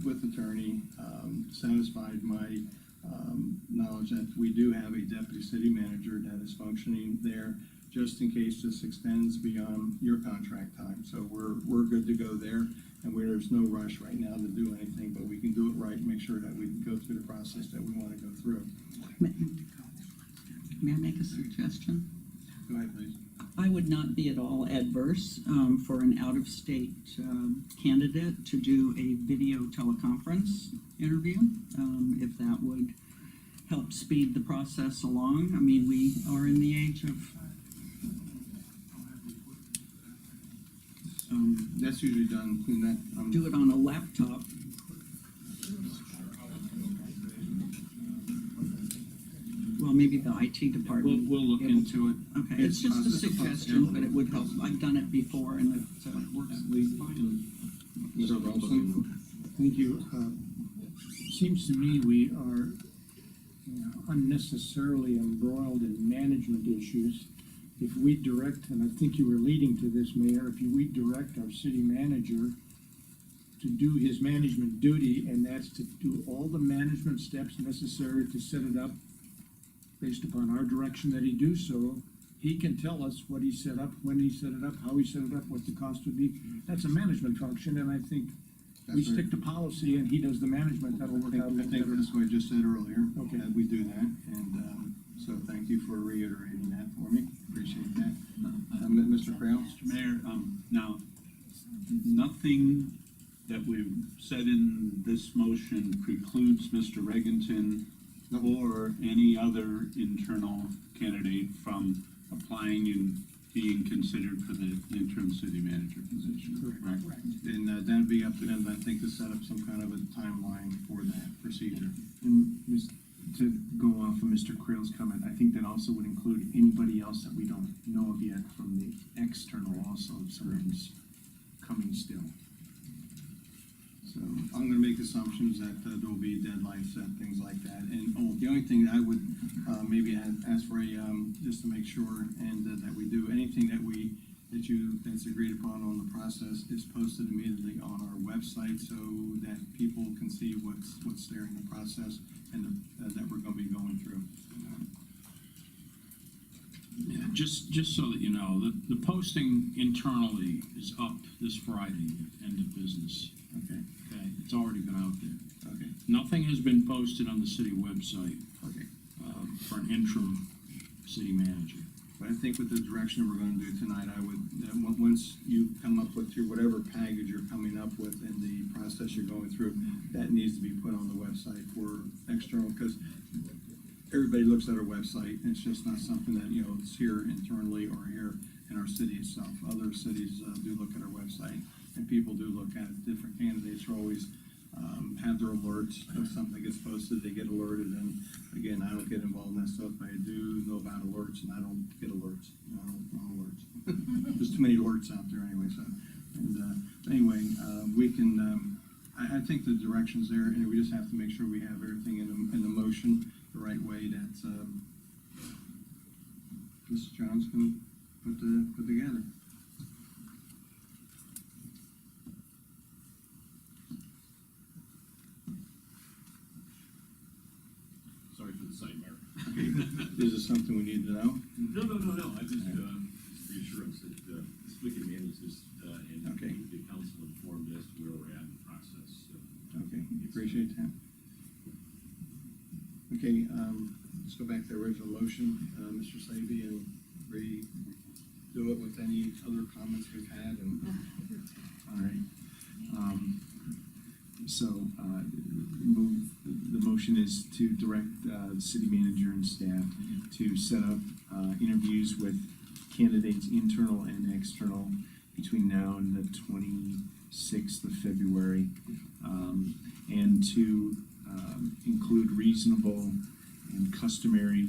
with attorney, satisfied my knowledge that we do have a deputy city manager that is functioning there, just in case this extends beyond your contract time. So we're good to go there, and there's no rush right now to do anything, but we can do it right and make sure that we can go through the process that we want to go through. may I make a suggestion? Go ahead, please. I would not be at all adverse for an out-of-state candidate to do a video teleconference interview, if that would help speed the process along. I mean, we are in the age of, That's usually done in that, do it on a laptop. Well, maybe the IT department. We'll look into it. Okay, it's just a suggestion, but it would help. I've done it before and it works fine. Mr. Wilson? Thank you. Seems to me we are unnecessarily embroiled in management issues. If we direct, and I think you were leading to this, Mayor, if we direct our city manager to do his management duty, and that's to do all the management steps necessary to set it up based upon our direction that he do so, he can tell us what he set up, when he set it up, how he set it up, what the cost would be. That's a management function, and I think we That's right. stick to policy and he does the management, that'll work out a I little think better. that's what I just said earlier. Okay. That we do that, and, so thank you for reiterating that for me, appreciate that. Mr. Creel? Mr. Mayor, now, nothing that we've said in this motion precludes Mr. Regenton or any other internal candidate from applying and being considered for the interim city manager position. Correct. And that'd be up to them, I think, to set up some kind of a timeline for that procedure. And to go off of Mr. Creel's comment, I think that also would include anybody else that we don't know of yet from the external also, if someone's coming still. So I'm gonna make assumptions that there will be deadlines set, things like that. And, the only thing I would, maybe ask for just to make sure, and that we do anything that's agreed upon on the process is posted immediately on our website so that people can see what's there in the process and that we're gonna be going through. Yeah, just so that you know, the posting internally is up this Friday, end of business. Okay, Okay, it's already been out there. okay, Nothing has been posted on the city website, okay. for an interim city manager. But I think with the direction we're gonna do tonight, once you come up with your, whatever package you're coming up with in the process you're going through, that needs to be put on the website for external, because everybody looks at our website, and it's just not something that, it's here internally or here in our city itself. Other cities do look at our website, and people do look at it. Different candidates are always, have their alerts. If something gets posted, they get alerted, and again, I don't get involved in that stuff, but I do know about alerts, and I don't get alerts. I don't alerts. There's too many alerts out there anyway, so, and, anyway, we can, I think the direction's there, and we just have to make sure we have everything in the motion the right way that, Mrs. Johns can put together. Sorry for the sidebar. Is this something we need to know? No, I just, reassurance that, we can manage this, and Okay. keep the council informed as to where we're at in the process, so. Okay, appreciate that. Okay, let's go back to the original motion, Mr. Slavy, and redo it with any other comments we've had, and, All right. The motion is to direct, the city manager and staff to set up, interviews with candidates, internal and external, between now and the 26th of February, and to, include reasonable and customary,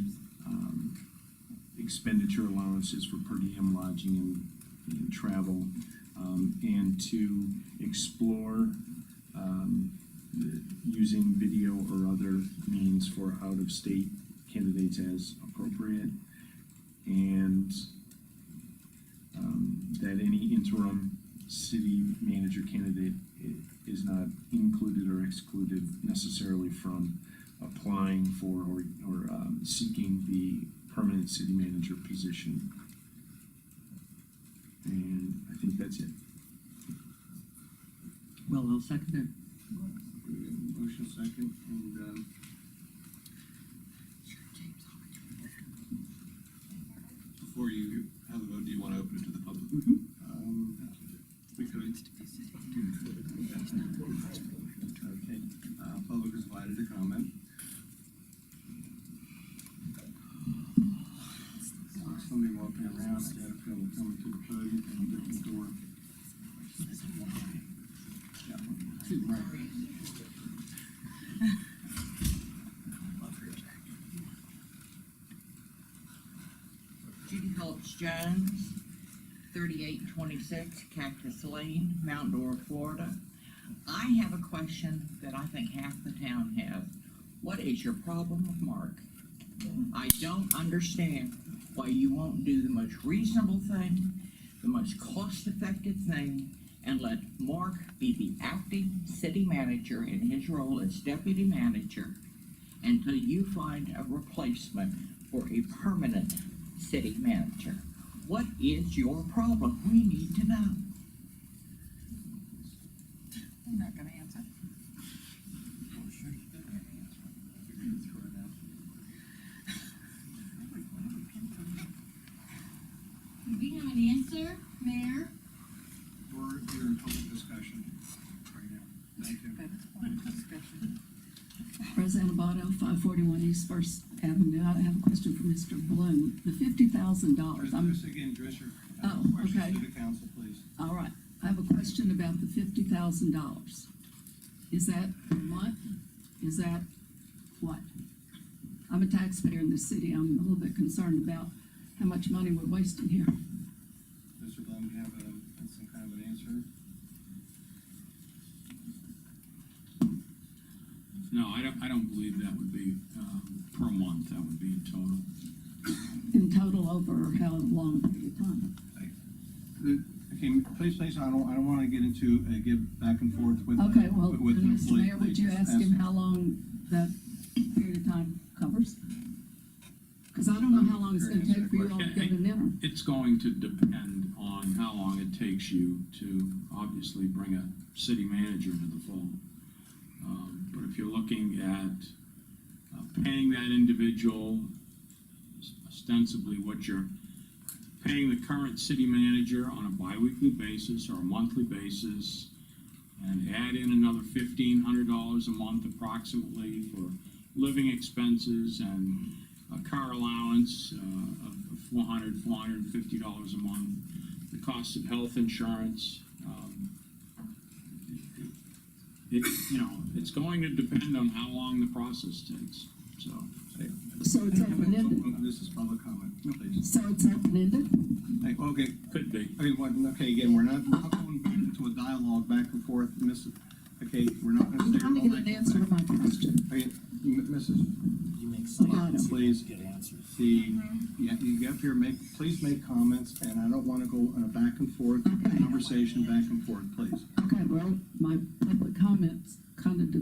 expenditure allowances for per diem lodging and travel, and to explore, using video or other means for out-of-state candidates as appropriate, and that any interim city manager candidate is not included or excluded necessarily from applying for or seeking the permanent city manager position. And I think that's it. Well, I'll second it. motion second, and, Before you have a vote, do you want to open it to the public? we could. Okay, public is invited to comment. will come to the podium and get the door. Right. Judy Phillips Jones, 3826 Cactus Lane, Mount Dora, Florida. I have a question that I think half the town has. What is your problem with Mark? I don't understand why you won't do the most reasonable thing, the most cost-effective thing, and let Mark be the acting city manager in his role as deputy manager until you find a replacement for a permanent city manager. What is your problem? We need to know. I'm not gonna answer. Do we have an answer, Mayor? We're here in public discussion right now. Thank you. President Abato, 541 East First Avenue. I have a question for Mr. Bloom. The $50,000, Chris, again, address your Oh, questions okay. to the council, please. all right. I have a question about the $50,000. Is that a month? Is that what? I'm a taxpayer in this city. I'm a little bit concerned about how much money we're wasting here. Mr. Blum, do you have some kind of an answer? No, I don't believe that would be, per month, that would be in total. In total, over how long period of time? Okay, please, I don't wanna get into, give back and forth with. Okay, well, with an Mr. employee. Mayor, would you Please, ask him how long that period of time covers? Because I don't know how long it's gonna take for you all to get an interim. It's going to depend on how long it takes you to obviously bring a city manager to the fold. But if you're looking at paying that individual, ostensibly what you're paying the current city manager on a bi-weekly basis or a monthly basis, and add in another $1,500 a month approximately for living expenses and a car allowance of $450 a month, the cost of health insurance. It's going to depend on how long the process takes, so. So it's open-ended? This is public comment, please. So it's open-ended? Okay, Could be. okay, again, we're not going back into a dialogue back and forth, okay, we're not gonna I'm stay trying to all get an night. answer to my question. Okay, Mrs. You make Abato. sense, Please. get answers. You get up here, please make comments, and I don't wanna go in a back and forth Okay. conversation, back and forth, please. Okay, well, my public comments kind of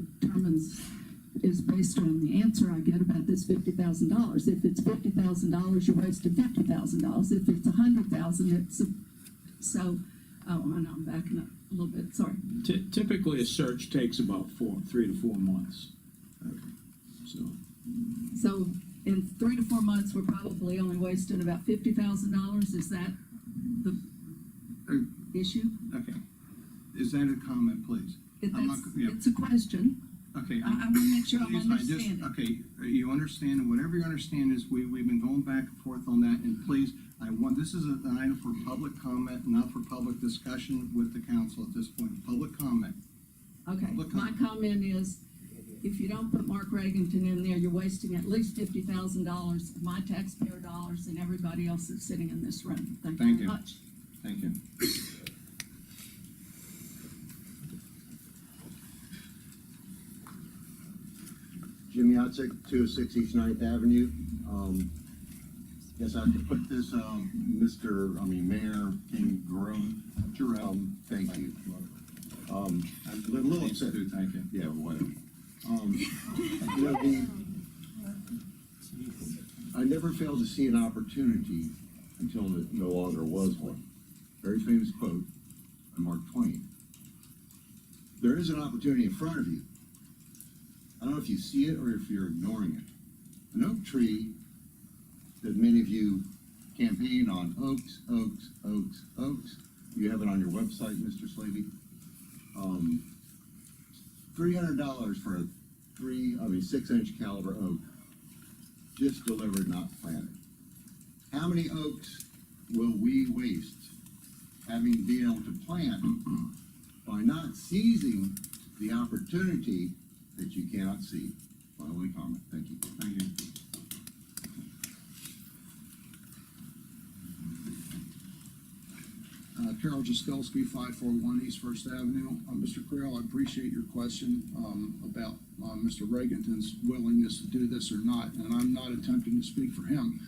is based on the answer I get about this $50,000. If it's $50,000, you're wasting $50,000. If it's $100,000, oh, I know, I'm backing up a little bit, sorry. Typically, a search takes about 3 to 4 months. So in 3 to 4 months, we're probably only wasting about $50,000. Is that the issue? Okay, is that a comment, please? I'm not- yeah. It's a question. Okay. I want to make sure I'm Please, understanding. Okay, you understand, and whatever you understand is, we've been going back and forth on that, and please, this is an item for public comment, not for public discussion with the council at this point, public comment. Okay, Public my comment. comment is, if you don't put Mark Regenton in there, you're wasting at least $50,000 of my taxpayer dollars and everybody else that's sitting in this room. Thank you Thank very you. much. Thank you. Jim Yatsik, 206 East 9th Avenue. Yes, I have to put this, Mayor King Jerome. Thank you. I'm a little upset. Thank you. Yeah, whatever. You know, I never failed to see an opportunity until it no longer was one. Very famous quote by Mark Twain. There is an opportunity in front of you. I don't know if you see it or if you're ignoring it. An oak tree that many of you campaign on, oaks, oaks, oaks, oaks. You have it on your website, Mr. Slavy. $300 for a 6-inch caliber oak, just delivered, not planted. How many oaks will we waste having been able to plan by not seizing the opportunity that you cannot see? My only comment. Thank you. Thank you. Carol Jaskelski, 541 East First Avenue. Mr. Creel, I appreciate your question about Mr. Reagan's willingness to do this or not, and I'm not attempting to speak for him.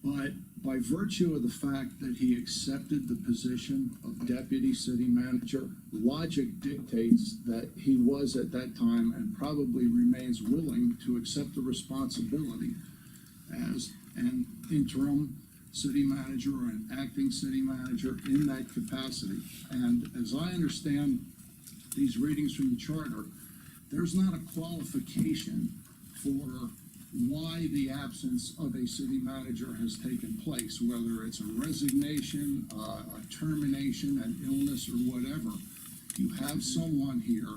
But by virtue of the fact that he accepted the position of deputy city manager, logic dictates that he was at that time and probably remains willing to accept the responsibility as an interim city manager or an acting city manager in that capacity. And as I understand these readings from the charter, there's not a qualification for why the absence of a city manager has taken place, whether it's a resignation, a termination, an illness, or whatever. You have someone here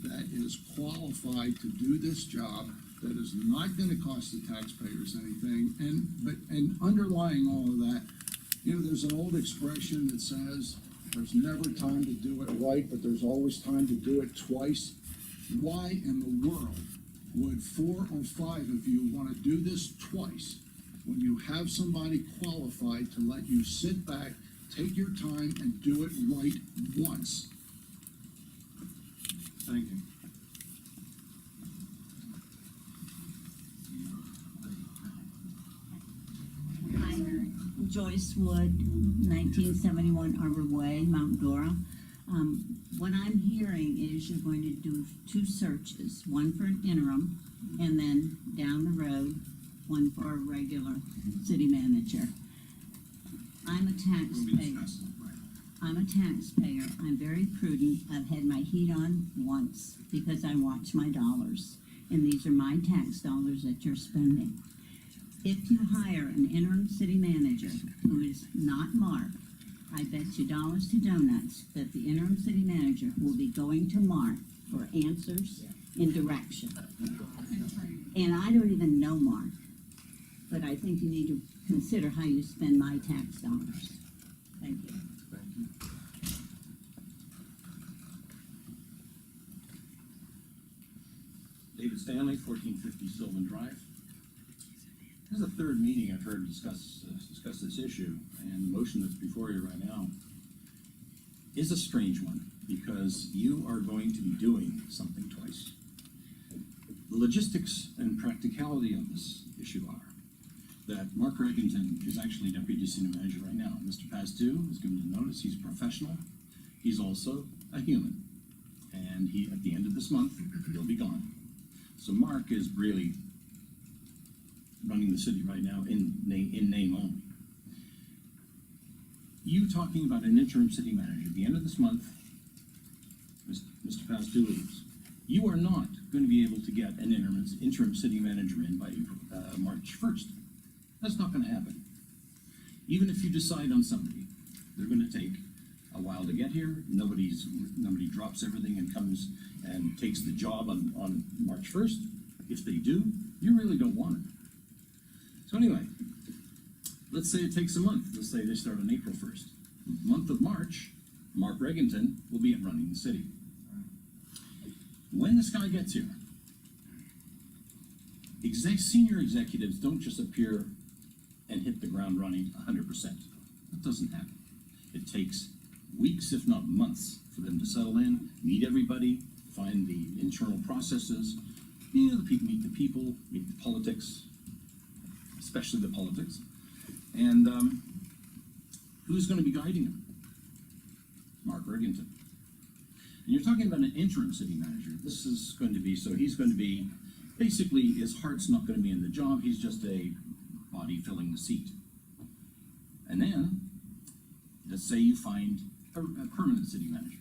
that is qualified to do this job, that is not gonna cost the taxpayers anything, and underlying all of that, you know, there's an old expression that says, there's never time to do it right, but there's always time to do it twice. Why in the world would 4 or 5 of you wanna do this twice, when you have somebody qualified to let you sit back, take your time, and do it right once? Thank you. Hi, Joyce Wood, 1971 Arbor Way, Mount Dora. What I'm hearing is you're going to do 2 searches, one for an interim, and then down the road, one for a regular city manager. I'm a taxpayer. I'm very prudent. I've had my heat on once because I watch my dollars. And these are my tax dollars that you're spending. If you hire an interim city manager who is not Mark, I bet you dollars to donuts that the interim city manager will be going to Mark for answers and direction. And I don't even know Mark, but I think you need to consider how you spend my tax dollars. Thank you. Thank you. David Stanley, 1450 Sylvan Drive. This is the 3rd meeting I've heard discuss this issue, and the motion that's before you right now is a strange one, because you are going to be doing something twice. The logistics and practicality of this issue are that Mark Regenton is actually deputy city manager right now. Mr. Pastu has given you notice, he's a professional. He's also a human, and he, at the end of this month, he'll be gone. So Mark is really running the city right now in name only. You talking about an interim city manager, at the end of this month, Mr. Pastu leaves. You are not going to be able to get an interim city manager in by March 1st. That's not going to happen. Even if you decide on somebody, they're going to take a while to get here. Nobody drops everything and comes and takes the job on March 1st. If they do, you really don't want it. So anyway, let's say it takes a month. Let's say they start on April 1st. Month of March, Mark Regenton will be running the city. When this guy gets here, senior executives don't just appear and hit the ground running 100%. That doesn't happen. It takes weeks, if not months, for them to settle in, meet everybody, find the internal processes, meet the people, meet the politics, especially the politics, and who's going to be guiding them? Mark Regenton. And you're talking about an interim city manager. This is going to be, so he's going to be, basically, his heart's not going to be in the job, he's just a body filling the seat. And then, let's say you find a permanent city manager.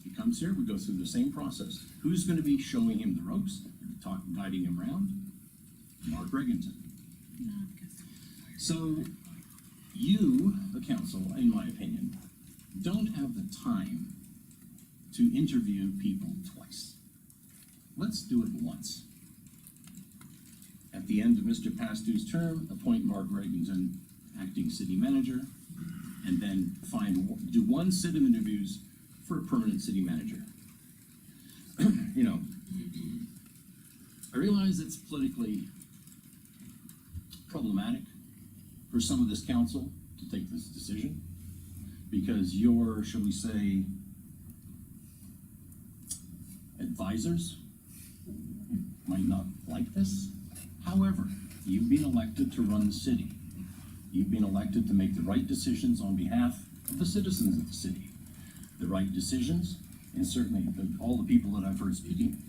He comes here, we go through the same process. Who's going to be showing him the ropes, guiding him around? Mark Regenton. So, you, the council, in my opinion, don't have the time to interview people twice. Let's do it once. At the end of Mr. Pastu's term, appoint Mark Regenton acting city manager, and then do one sit-in interviews for a permanent city manager. You know, I realize it's politically problematic for some of this council to take this decision, because your, shall we say, advisors might not like this. However, you've been elected to run the city. You've been elected to make the right decisions on behalf of the citizens of the city. The right decisions, and certainly all the people that I've heard speaking,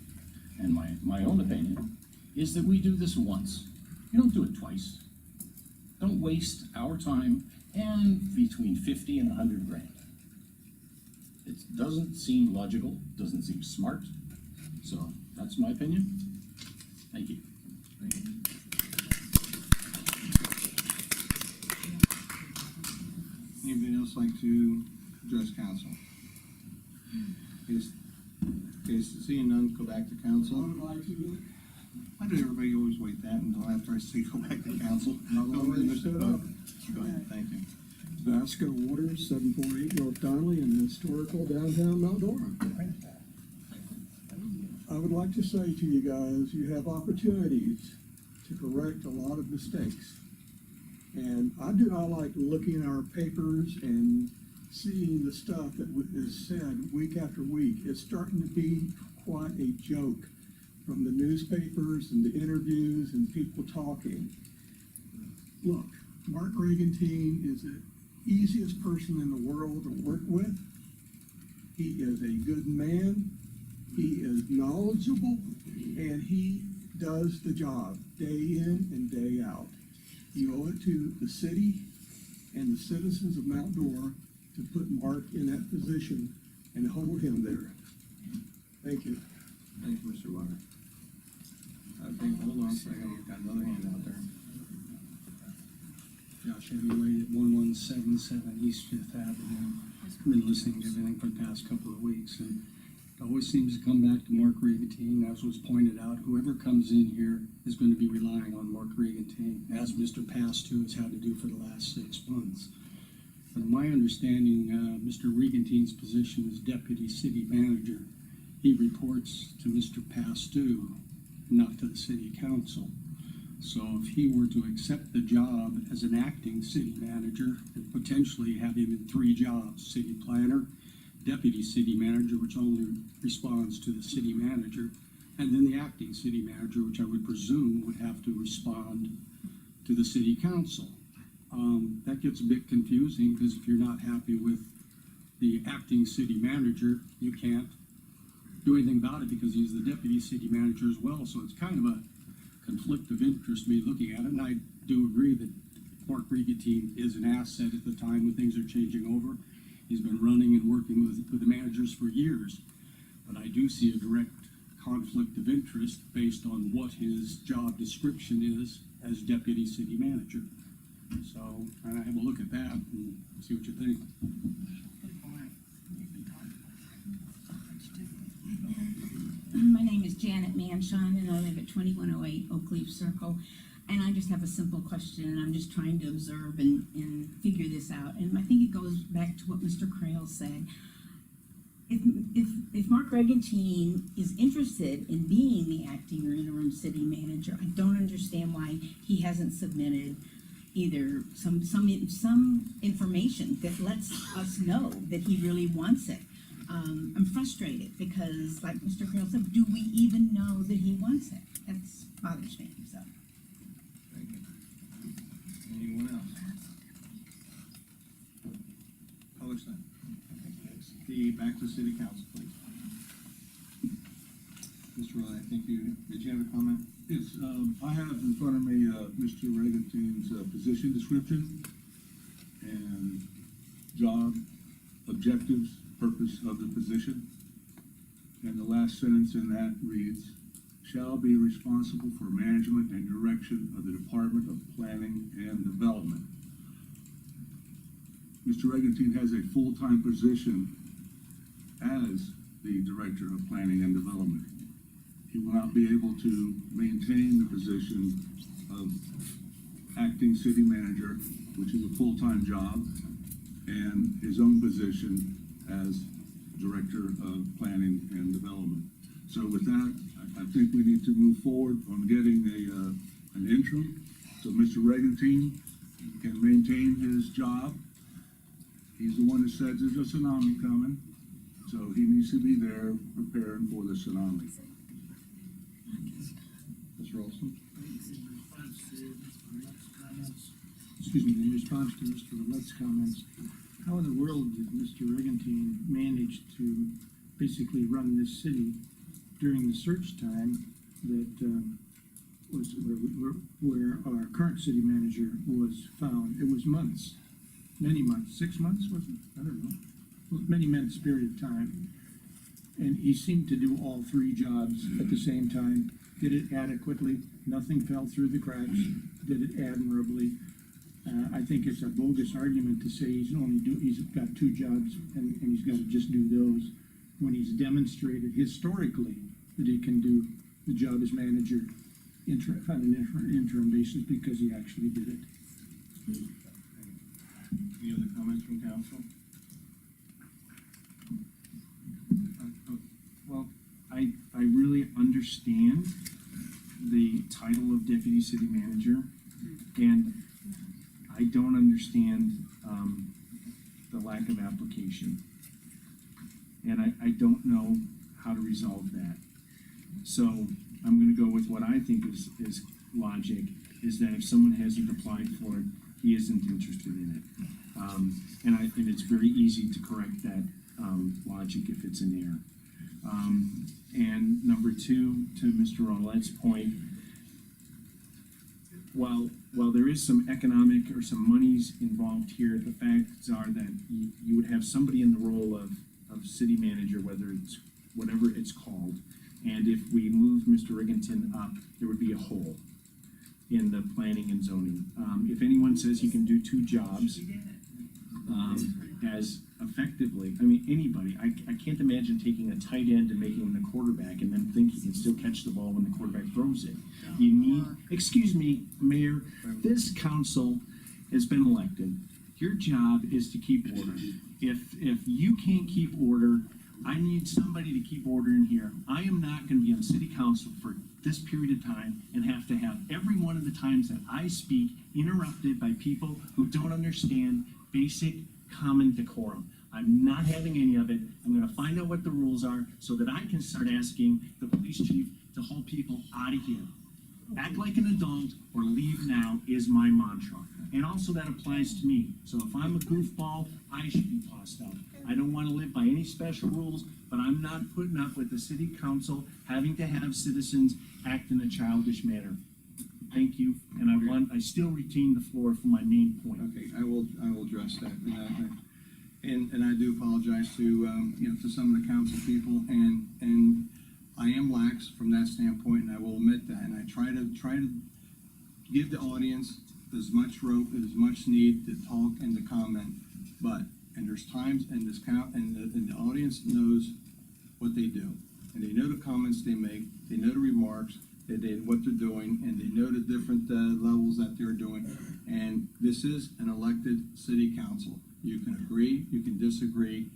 and my own opinion, is that we do this once. You don't do it twice. Don't waste our time and between 50 and 100 grand. It doesn't seem logical, doesn't seem smart. So that's my opinion. Thank you. Anybody else like to address council? Case seeing none, go back to council. Why did everybody always wait that until after I say go back to council? Go ahead, thank you. Vasco Waters, 748 North Donnelly, in the historical downtown Mount Dora. I would like to say to you guys, you have opportunities to correct a lot of mistakes. And I do not like looking at our papers and seeing the stuff that is said week after week. It's starting to be quite a joke from the newspapers and the interviews and people talking. Look, Mark Regentine is the easiest person in the world to work with. He is a good man. He is knowledgeable, and he does the job day in and day out. You owe it to the city and the citizens of Mount Dora to put Mark in that position and hold him there. Thank you. Thank you, Mr. Water. I think, hold on a second, we've got another hand out there. Josh Heavyweight at 1177 East Fifth Avenue. I've been listening to everything for the past couple of weeks, and it always seems to come back to Mark Regentine. As was pointed out, whoever comes in here is going to be relying on Mark Regentine, as Mr. Pastu has had to do for the last 6 months. From my understanding, Mr. Regantine's position as deputy city manager, he reports to Mr. Pastu, not to the city council. So if he were to accept the job as an acting city manager, and potentially have him in 3 jobs: city planner, deputy city manager, which only responds to the city manager, and then the acting city manager, which I would presume would have to respond to the city council. That gets a bit confusing, because if you're not happy with the acting city manager, you can't do anything about it because he's the deputy city manager as well. So it's kind of a conflict of interest, me looking at it. And I do agree that Mark Regentine is an asset at the time when things are changing over. He's been running and working with the managers for years. But I do see a direct conflict of interest based on what his job description is as deputy city manager. So, and I have a look at that and see what you think. My name is Janet Manshine, and I live at 2108 Oak Leaf Circle. And I just have a simple question, and I'm just trying to observe and figure this out. And I think it goes back to what Mr. Crail said. If Mark Regentine is interested in being the acting or interim city manager, I don't understand why he hasn't submitted either some information that lets us know that he really wants it. I'm frustrated because, like Mr. Crail said, do we even know that he wants it? That bothers me, so. Thank you. Anyone else? Color sign. Back to city council, please. Mr. Riley, I think did you have a comment? Yes, I have in front of me, Mr. Regantine's, position description and job objectives, purpose of the position. And the last sentence in that reads, shall be responsible for management and direction of the Department of Planning and Development. Mr. Regentine has a full-time position as the Director of Planning and Development. He will not be able to maintain the position of acting city manager which is a full-time job, and his own position as Director of Planning and Development. So with that, I think we need to move forward on getting an interim, so Mr. Regentine can maintain his job. He's the one that said there's a tsunami coming, so he needs to be there preparing for the tsunami. Mr. Olson? Excuse me, in response to Mr. Roulette's comments, how in the world did Mr. Regentine manage to basically run this city during the search time that was where our current city manager was found? It was months, many months, 6 months, was it? I don't know. It was many months period of time. And he seemed to do all three jobs at the same time, did it adequately, nothing fell through the cracks, did it admirably. I think it's a bogus argument to say he's got two jobs and he's got to just do those, when he's demonstrated historically that he can do the job as manager on an interim basis, because he actually did it. Any other comments from council? Well, I really understand the title of deputy city manager, and I don't understand the lack of application. And I don't know how to resolve that. So I'm gonna go with what I think is logic, is that if someone hasn't applied for it, he isn't interested in it. And it's very easy to correct that logic if it's in error. And number two, to Mr. Roulette's point, while there is some economic or some monies involved here, the facts are that you would have somebody in the role of city manager, whether it's whatever it's called, and if we moved Mr. Riggington up, there would be a hole in the planning and zoning. If anyone says he can do two jobs as effectively, I mean, anybody, I can't imagine taking a tight end and making him the quarterback and then think he can still catch the ball when the quarterback throws it. You need, excuse me, Mayor, this council has been elected. Your job is to keep order. If you can't keep order, I need somebody to keep order in here. I am not gonna be on city council for this period of time and have to have every one of the times that I speak interrupted by people who don't understand basic common decorum. I'm not having any of it. I'm gonna find out what the rules are so that I can start asking the police chief to haul people out of here. Act like an adult or leave now is my mantra. And also that applies to me. So if I'm a goofball, I should be tossed out. I don't wanna live by any special rules, but I'm not putting up with the city council having to have citizens act in a childish manner. Thank you, and I still retain the floor for my main point. Okay, I will address that. And I do apologize to, to some of the council people, and I am lax from that standpoint, and I will admit that, and I try to give the audience as much rope, as much need to talk and to comment, and there's times, and the audience knows what they do, and they know the comments they make, they know the remarks, what they're doing, and they know the different levels that they're doing. And this is an elected city council. You can agree, you can disagree,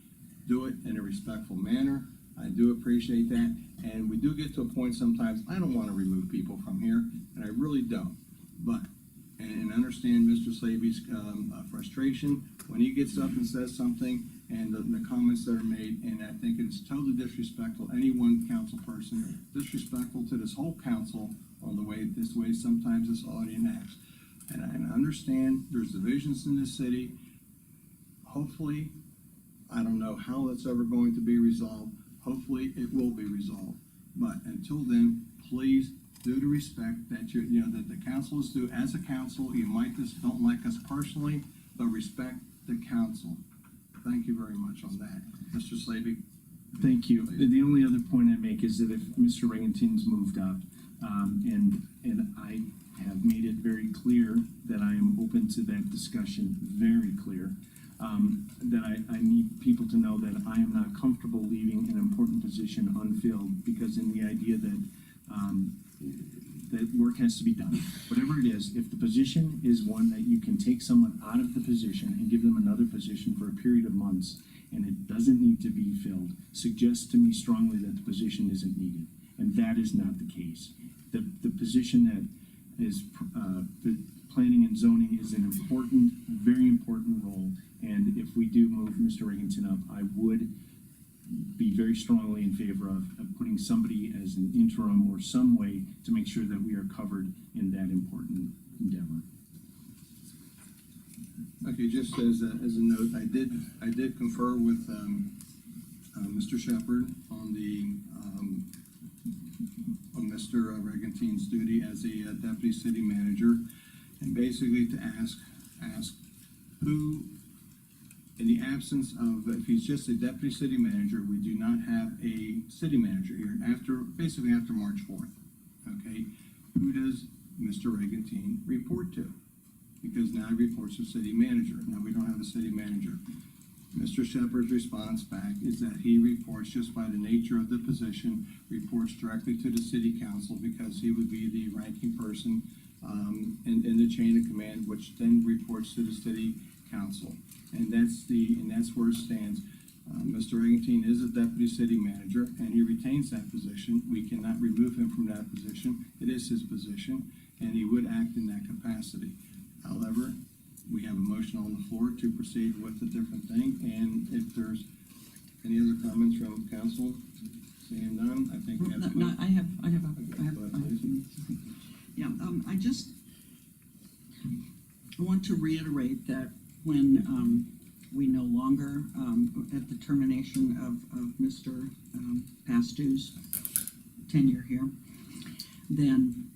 do it in a respectful manner. I do appreciate that. And we do get to a point sometimes, I don't want to remove people from here, and I really don't. But, and understand Mr. Slavy's frustration when he gets up and says something, and the comments that are made, and I think it's totally disrespectful, any one council person, disrespectful to this whole council on the way sometimes this audience acts. And I understand there's divisions in this city. Hopefully, I don't know how that's ever going to be resolved. Hopefully, it will be resolved. But until then, please do the respect that that the council is due. As a council, you might just don't like us personally, but respect the council. Thank you very much on that. Mr. Slavy? Thank you. The only other point I make is that if Mr. Regenton's moved up, and I have made it very clear that I am open to that discussion, very clear, that I need people to know that I am not comfortable leaving an important position unfilled, because in the idea that that work has to be done. Whatever it is, if the position is one that you can take someone out of the position and give them another position for a period of months, and it doesn't need to be filled, suggest to me strongly that the position isn't needed. And that is not the case. The position that is, the planning and zoning is an important, very important role. And if we do move Mr. Regenton up, I would be very strongly in favor of putting somebody as an interim or some way to make sure that we are covered in that important endeavor. Okay, just as a note, I did confer with, Mr. Shepherd on on Mr. Regentin's duty as a deputy city manager, and basically to ask who, in the absence of, if he's just a deputy city manager, we do not have a city manager here basically after March 4th, okay? Who does Mr. Regentin report to? Because now he reports to city manager. Now we don't have a city manager. Mr. Shepherd's response back is that he reports, just by the nature of the position, reports directly to the city council, because he would be the ranking person in the chain of command, which then reports to the city council. And that's where it stands. Mr. Regentin is a deputy city manager, and he retains that position. We cannot remove him from that position. It is his position, and he would act in that capacity. However, we have a motion on the floor to proceed with a different thing, and if there's any other comments from council, seeing none, I think we have to. No, I have a few. Yeah, I want to reiterate that when, we no longer, at the termination of Mr. Pastu's tenure here, then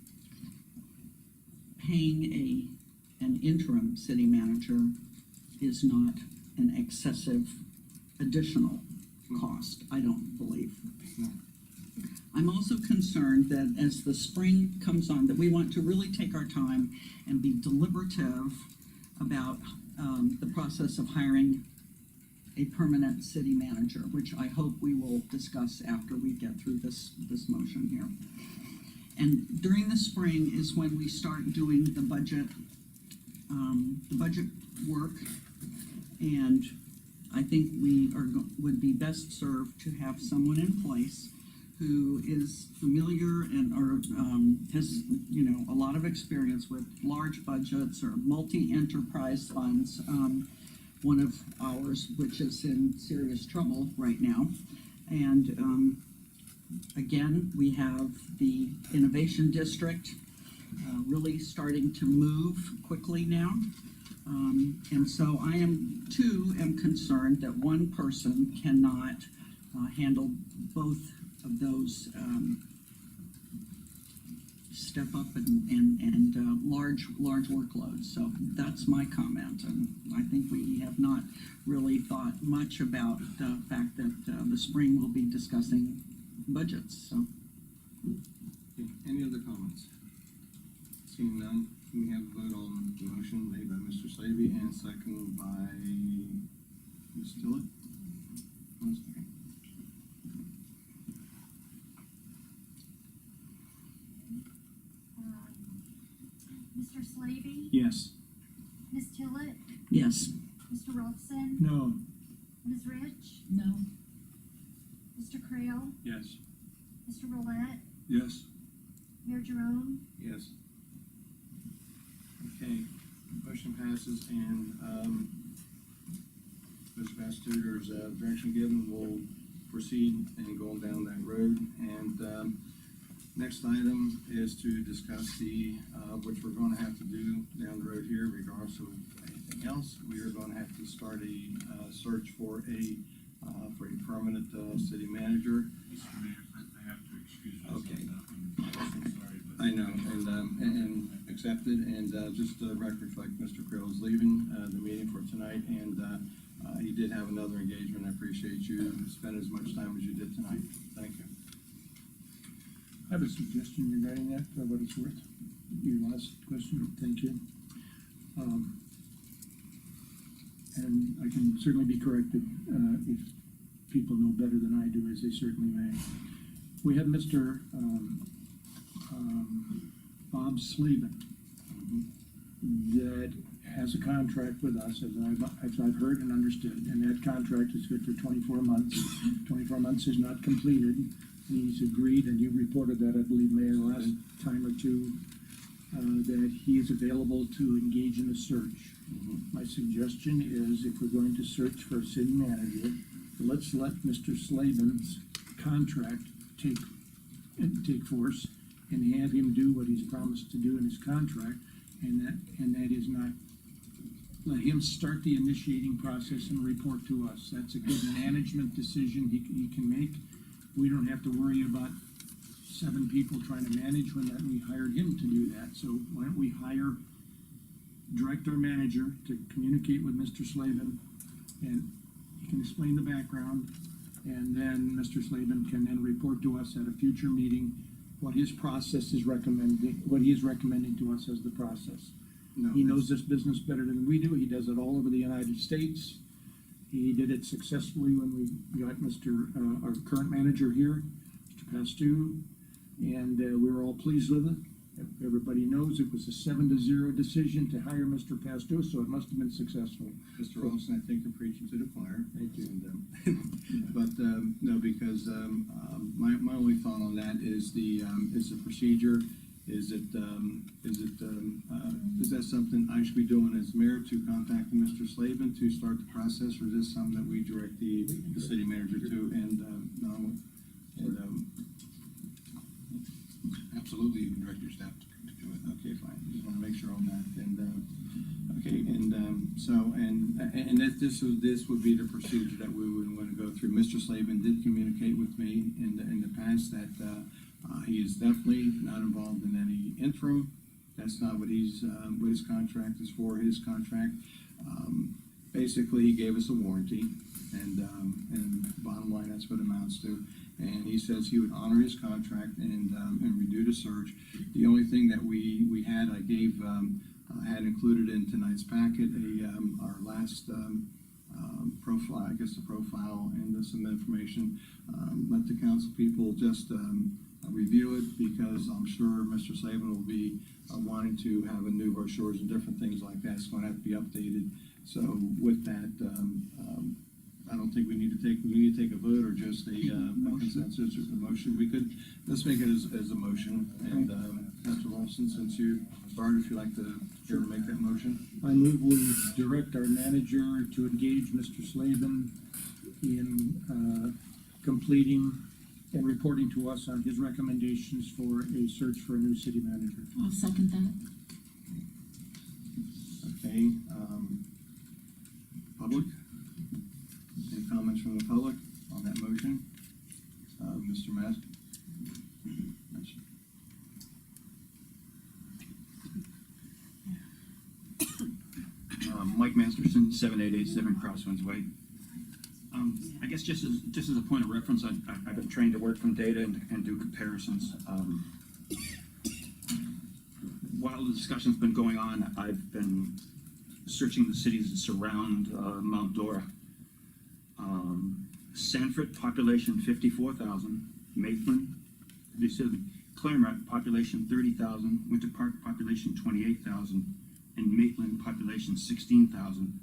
paying an interim city manager is not an excessive additional cost, I don't believe. I'm also concerned that as the spring comes on, that we want to really take our time and be deliberative about the process of hiring a permanent city manager, which I hope we will discuss after we get through this motion here. And during the spring is when we start doing the budget work, and I think we would be best served to have someone in place who is familiar and has a lot of experience with large budgets or multi-enterprise funds. One of ours, which is in serious trouble right now, and again, we have the Innovation District really starting to move quickly now. And so I am concerned that one person cannot handle both of those step up and large workloads. So that's my comment, and I think we have not really thought much about the fact that the spring we'll be discussing budgets. So, Any other comments? Seeing none, we have a vote on the motion made by Mr. Slavy and seconded by Ms. Tillett. 1 second. Mr. Slavy, Yes. Ms. Tillett, yes. Mr. Rolfson, No. Ms. Rich, No. Mr. Creel, Yes. Mr. Roulette, Yes. Mayor Jerome. Yes. Okay, motion passes, and, Mr. Bastuder's, direction given, we'll proceed and go down that road. And, next item is to discuss which we're gonna have to do down the road here, regardless of anything else. We are gonna have to start a search for a permanent, city manager. Mr. Mayor, I have to excuse myself. Okay. I'm sorry, but. I know, and accepted, and just the record reflect, Mr. Creel is leaving the meeting for tonight, and he did have another engagement. I appreciate you spending as much time as you did tonight. Thank you. I have a suggestion regarding that, for what it's worth. Your last question, thank you. And I can certainly be corrected if people know better than I do, as they certainly may. We have Mr. Bob Slavin, that has a contract with us, as I've heard and understood, and that contract is good for 24 months. 24 months is not completed. He's agreed, and you reported that, I believe, Mayor, last time or two, that he is available to engage in a search. My suggestion is, if we're going to search for a city manager, let's let Mr. Slavin's contract take force and have him do what he's promised to do in his contract, and that is not, let him start the initiating process and report to us. That's a good management decision he can make. We don't have to worry about 7 people trying to manage when that we hired him to do that. So why don't we direct our manager to communicate with Mr. Slavin, and he can explain the background, and then Mr. Slavin can then report to us at a future meeting what his process is recommending, what he is recommending to us as the process. He knows this business better than we do. He does it all over the United States. He did it successfully when we got our current manager here, Mr. Pastu, and we were all pleased with it. Everybody knows it was a 7-0 decision to hire Mr. Pastu, so it must have been successful. Mr. Olson, I think you're preaching to the choir. Thank you. No, because my only thought on that is the procedure. Is that something I should be doing as mayor, to contact Mr. Slavin to start the process, or is this something that we direct the city manager to? Absolutely, you can direct your staff to do it. Okay, fine. Just want to make sure on that. This would be the procedure that we would want to go through. Mr. Slavin did communicate with me in the past that he is definitely not involved in any interim. That's not what what his contract is for. His contract, basically, he gave us a warranty, and bottom line, that's what it amounts to. And he says he would honor his contract and redo the search. The only thing that we had, had included in tonight's packet, our last profile, I guess the profile and some information. Let the council people just review it, because I'm sure Mr. Slavin will be wanting to have a new brochures and different things like that. It's going to have to be updated. So with that, I don't think we need to take a vote, or just a consensus or a motion. Let's make it as a motion. And Mr. Wilson, since you started, if you'd like to make that motion. I move we direct our manager to engage Mr. Slavin in completing and reporting to us on his recommendations for a search for a new city manager. I'll second that. Okay, public? Any comments from the public on that motion? Mr. Mask? Mike Masterson, 7887 Crosswinds Way. I guess just as a point of reference, I've been trained to work from data and do comparisons. While the discussion's been going on, I've been searching the cities that surround Mount Dora. Sanford, population 54,000. Maitland, Claremont, population 30,000. Winter Park, population 28,000. And Maitland, population 16,000,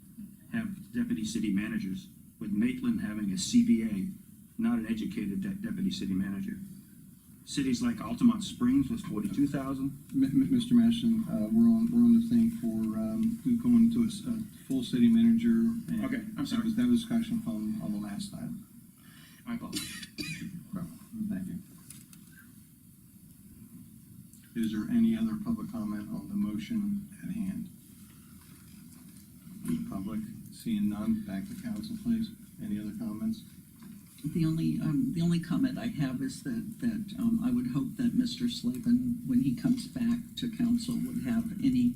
have deputy city managers, with Maitland having a CBA, not an educated deputy city manager. Cities like Altamont Springs was 42,000. Mr. Masson, we're on the thing for going to a full city manager. And okay, I'm sorry. That was discussion on the last item. My apologies. Thank you. Is there any other public comment on the motion at hand? Public, seeing none, back to council, please. Any other comments? The only comment I have is that I would hope that Mr. Slavin, when he comes back to council, would have any,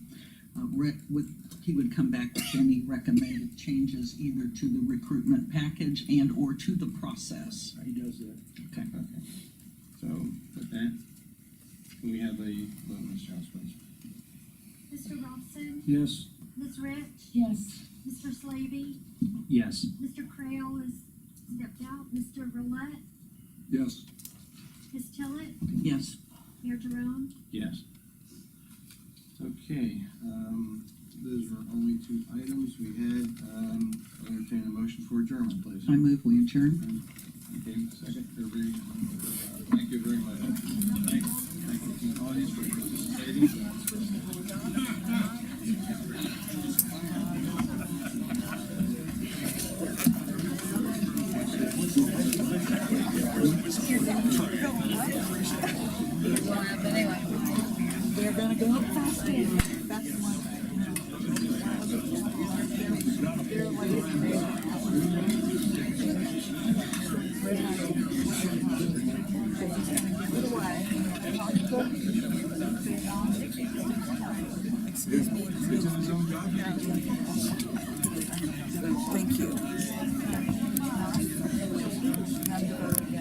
he would come back with any recommended changes either to the recruitment package and or to the process. He does that. Okay. So, with that, can we have a vote, Ms. Jones, please? Mr. Robson? Yes. Ms. Rich? Yes. Mr. Slavy? Yes. Mr. Crail is stepped out. Mr. Roulette? Yes. Ms. Tillett? Yes. Mayor Jerome? Yes. Okay, those were only two items we had. I'll entertain a motion for adjournment, please. I move we adjourn. Okay, second, everybody, thank you very much. Thanks, thank you to the audience for participating. They're gonna go up faster. That's one. Excuse me. Thank you.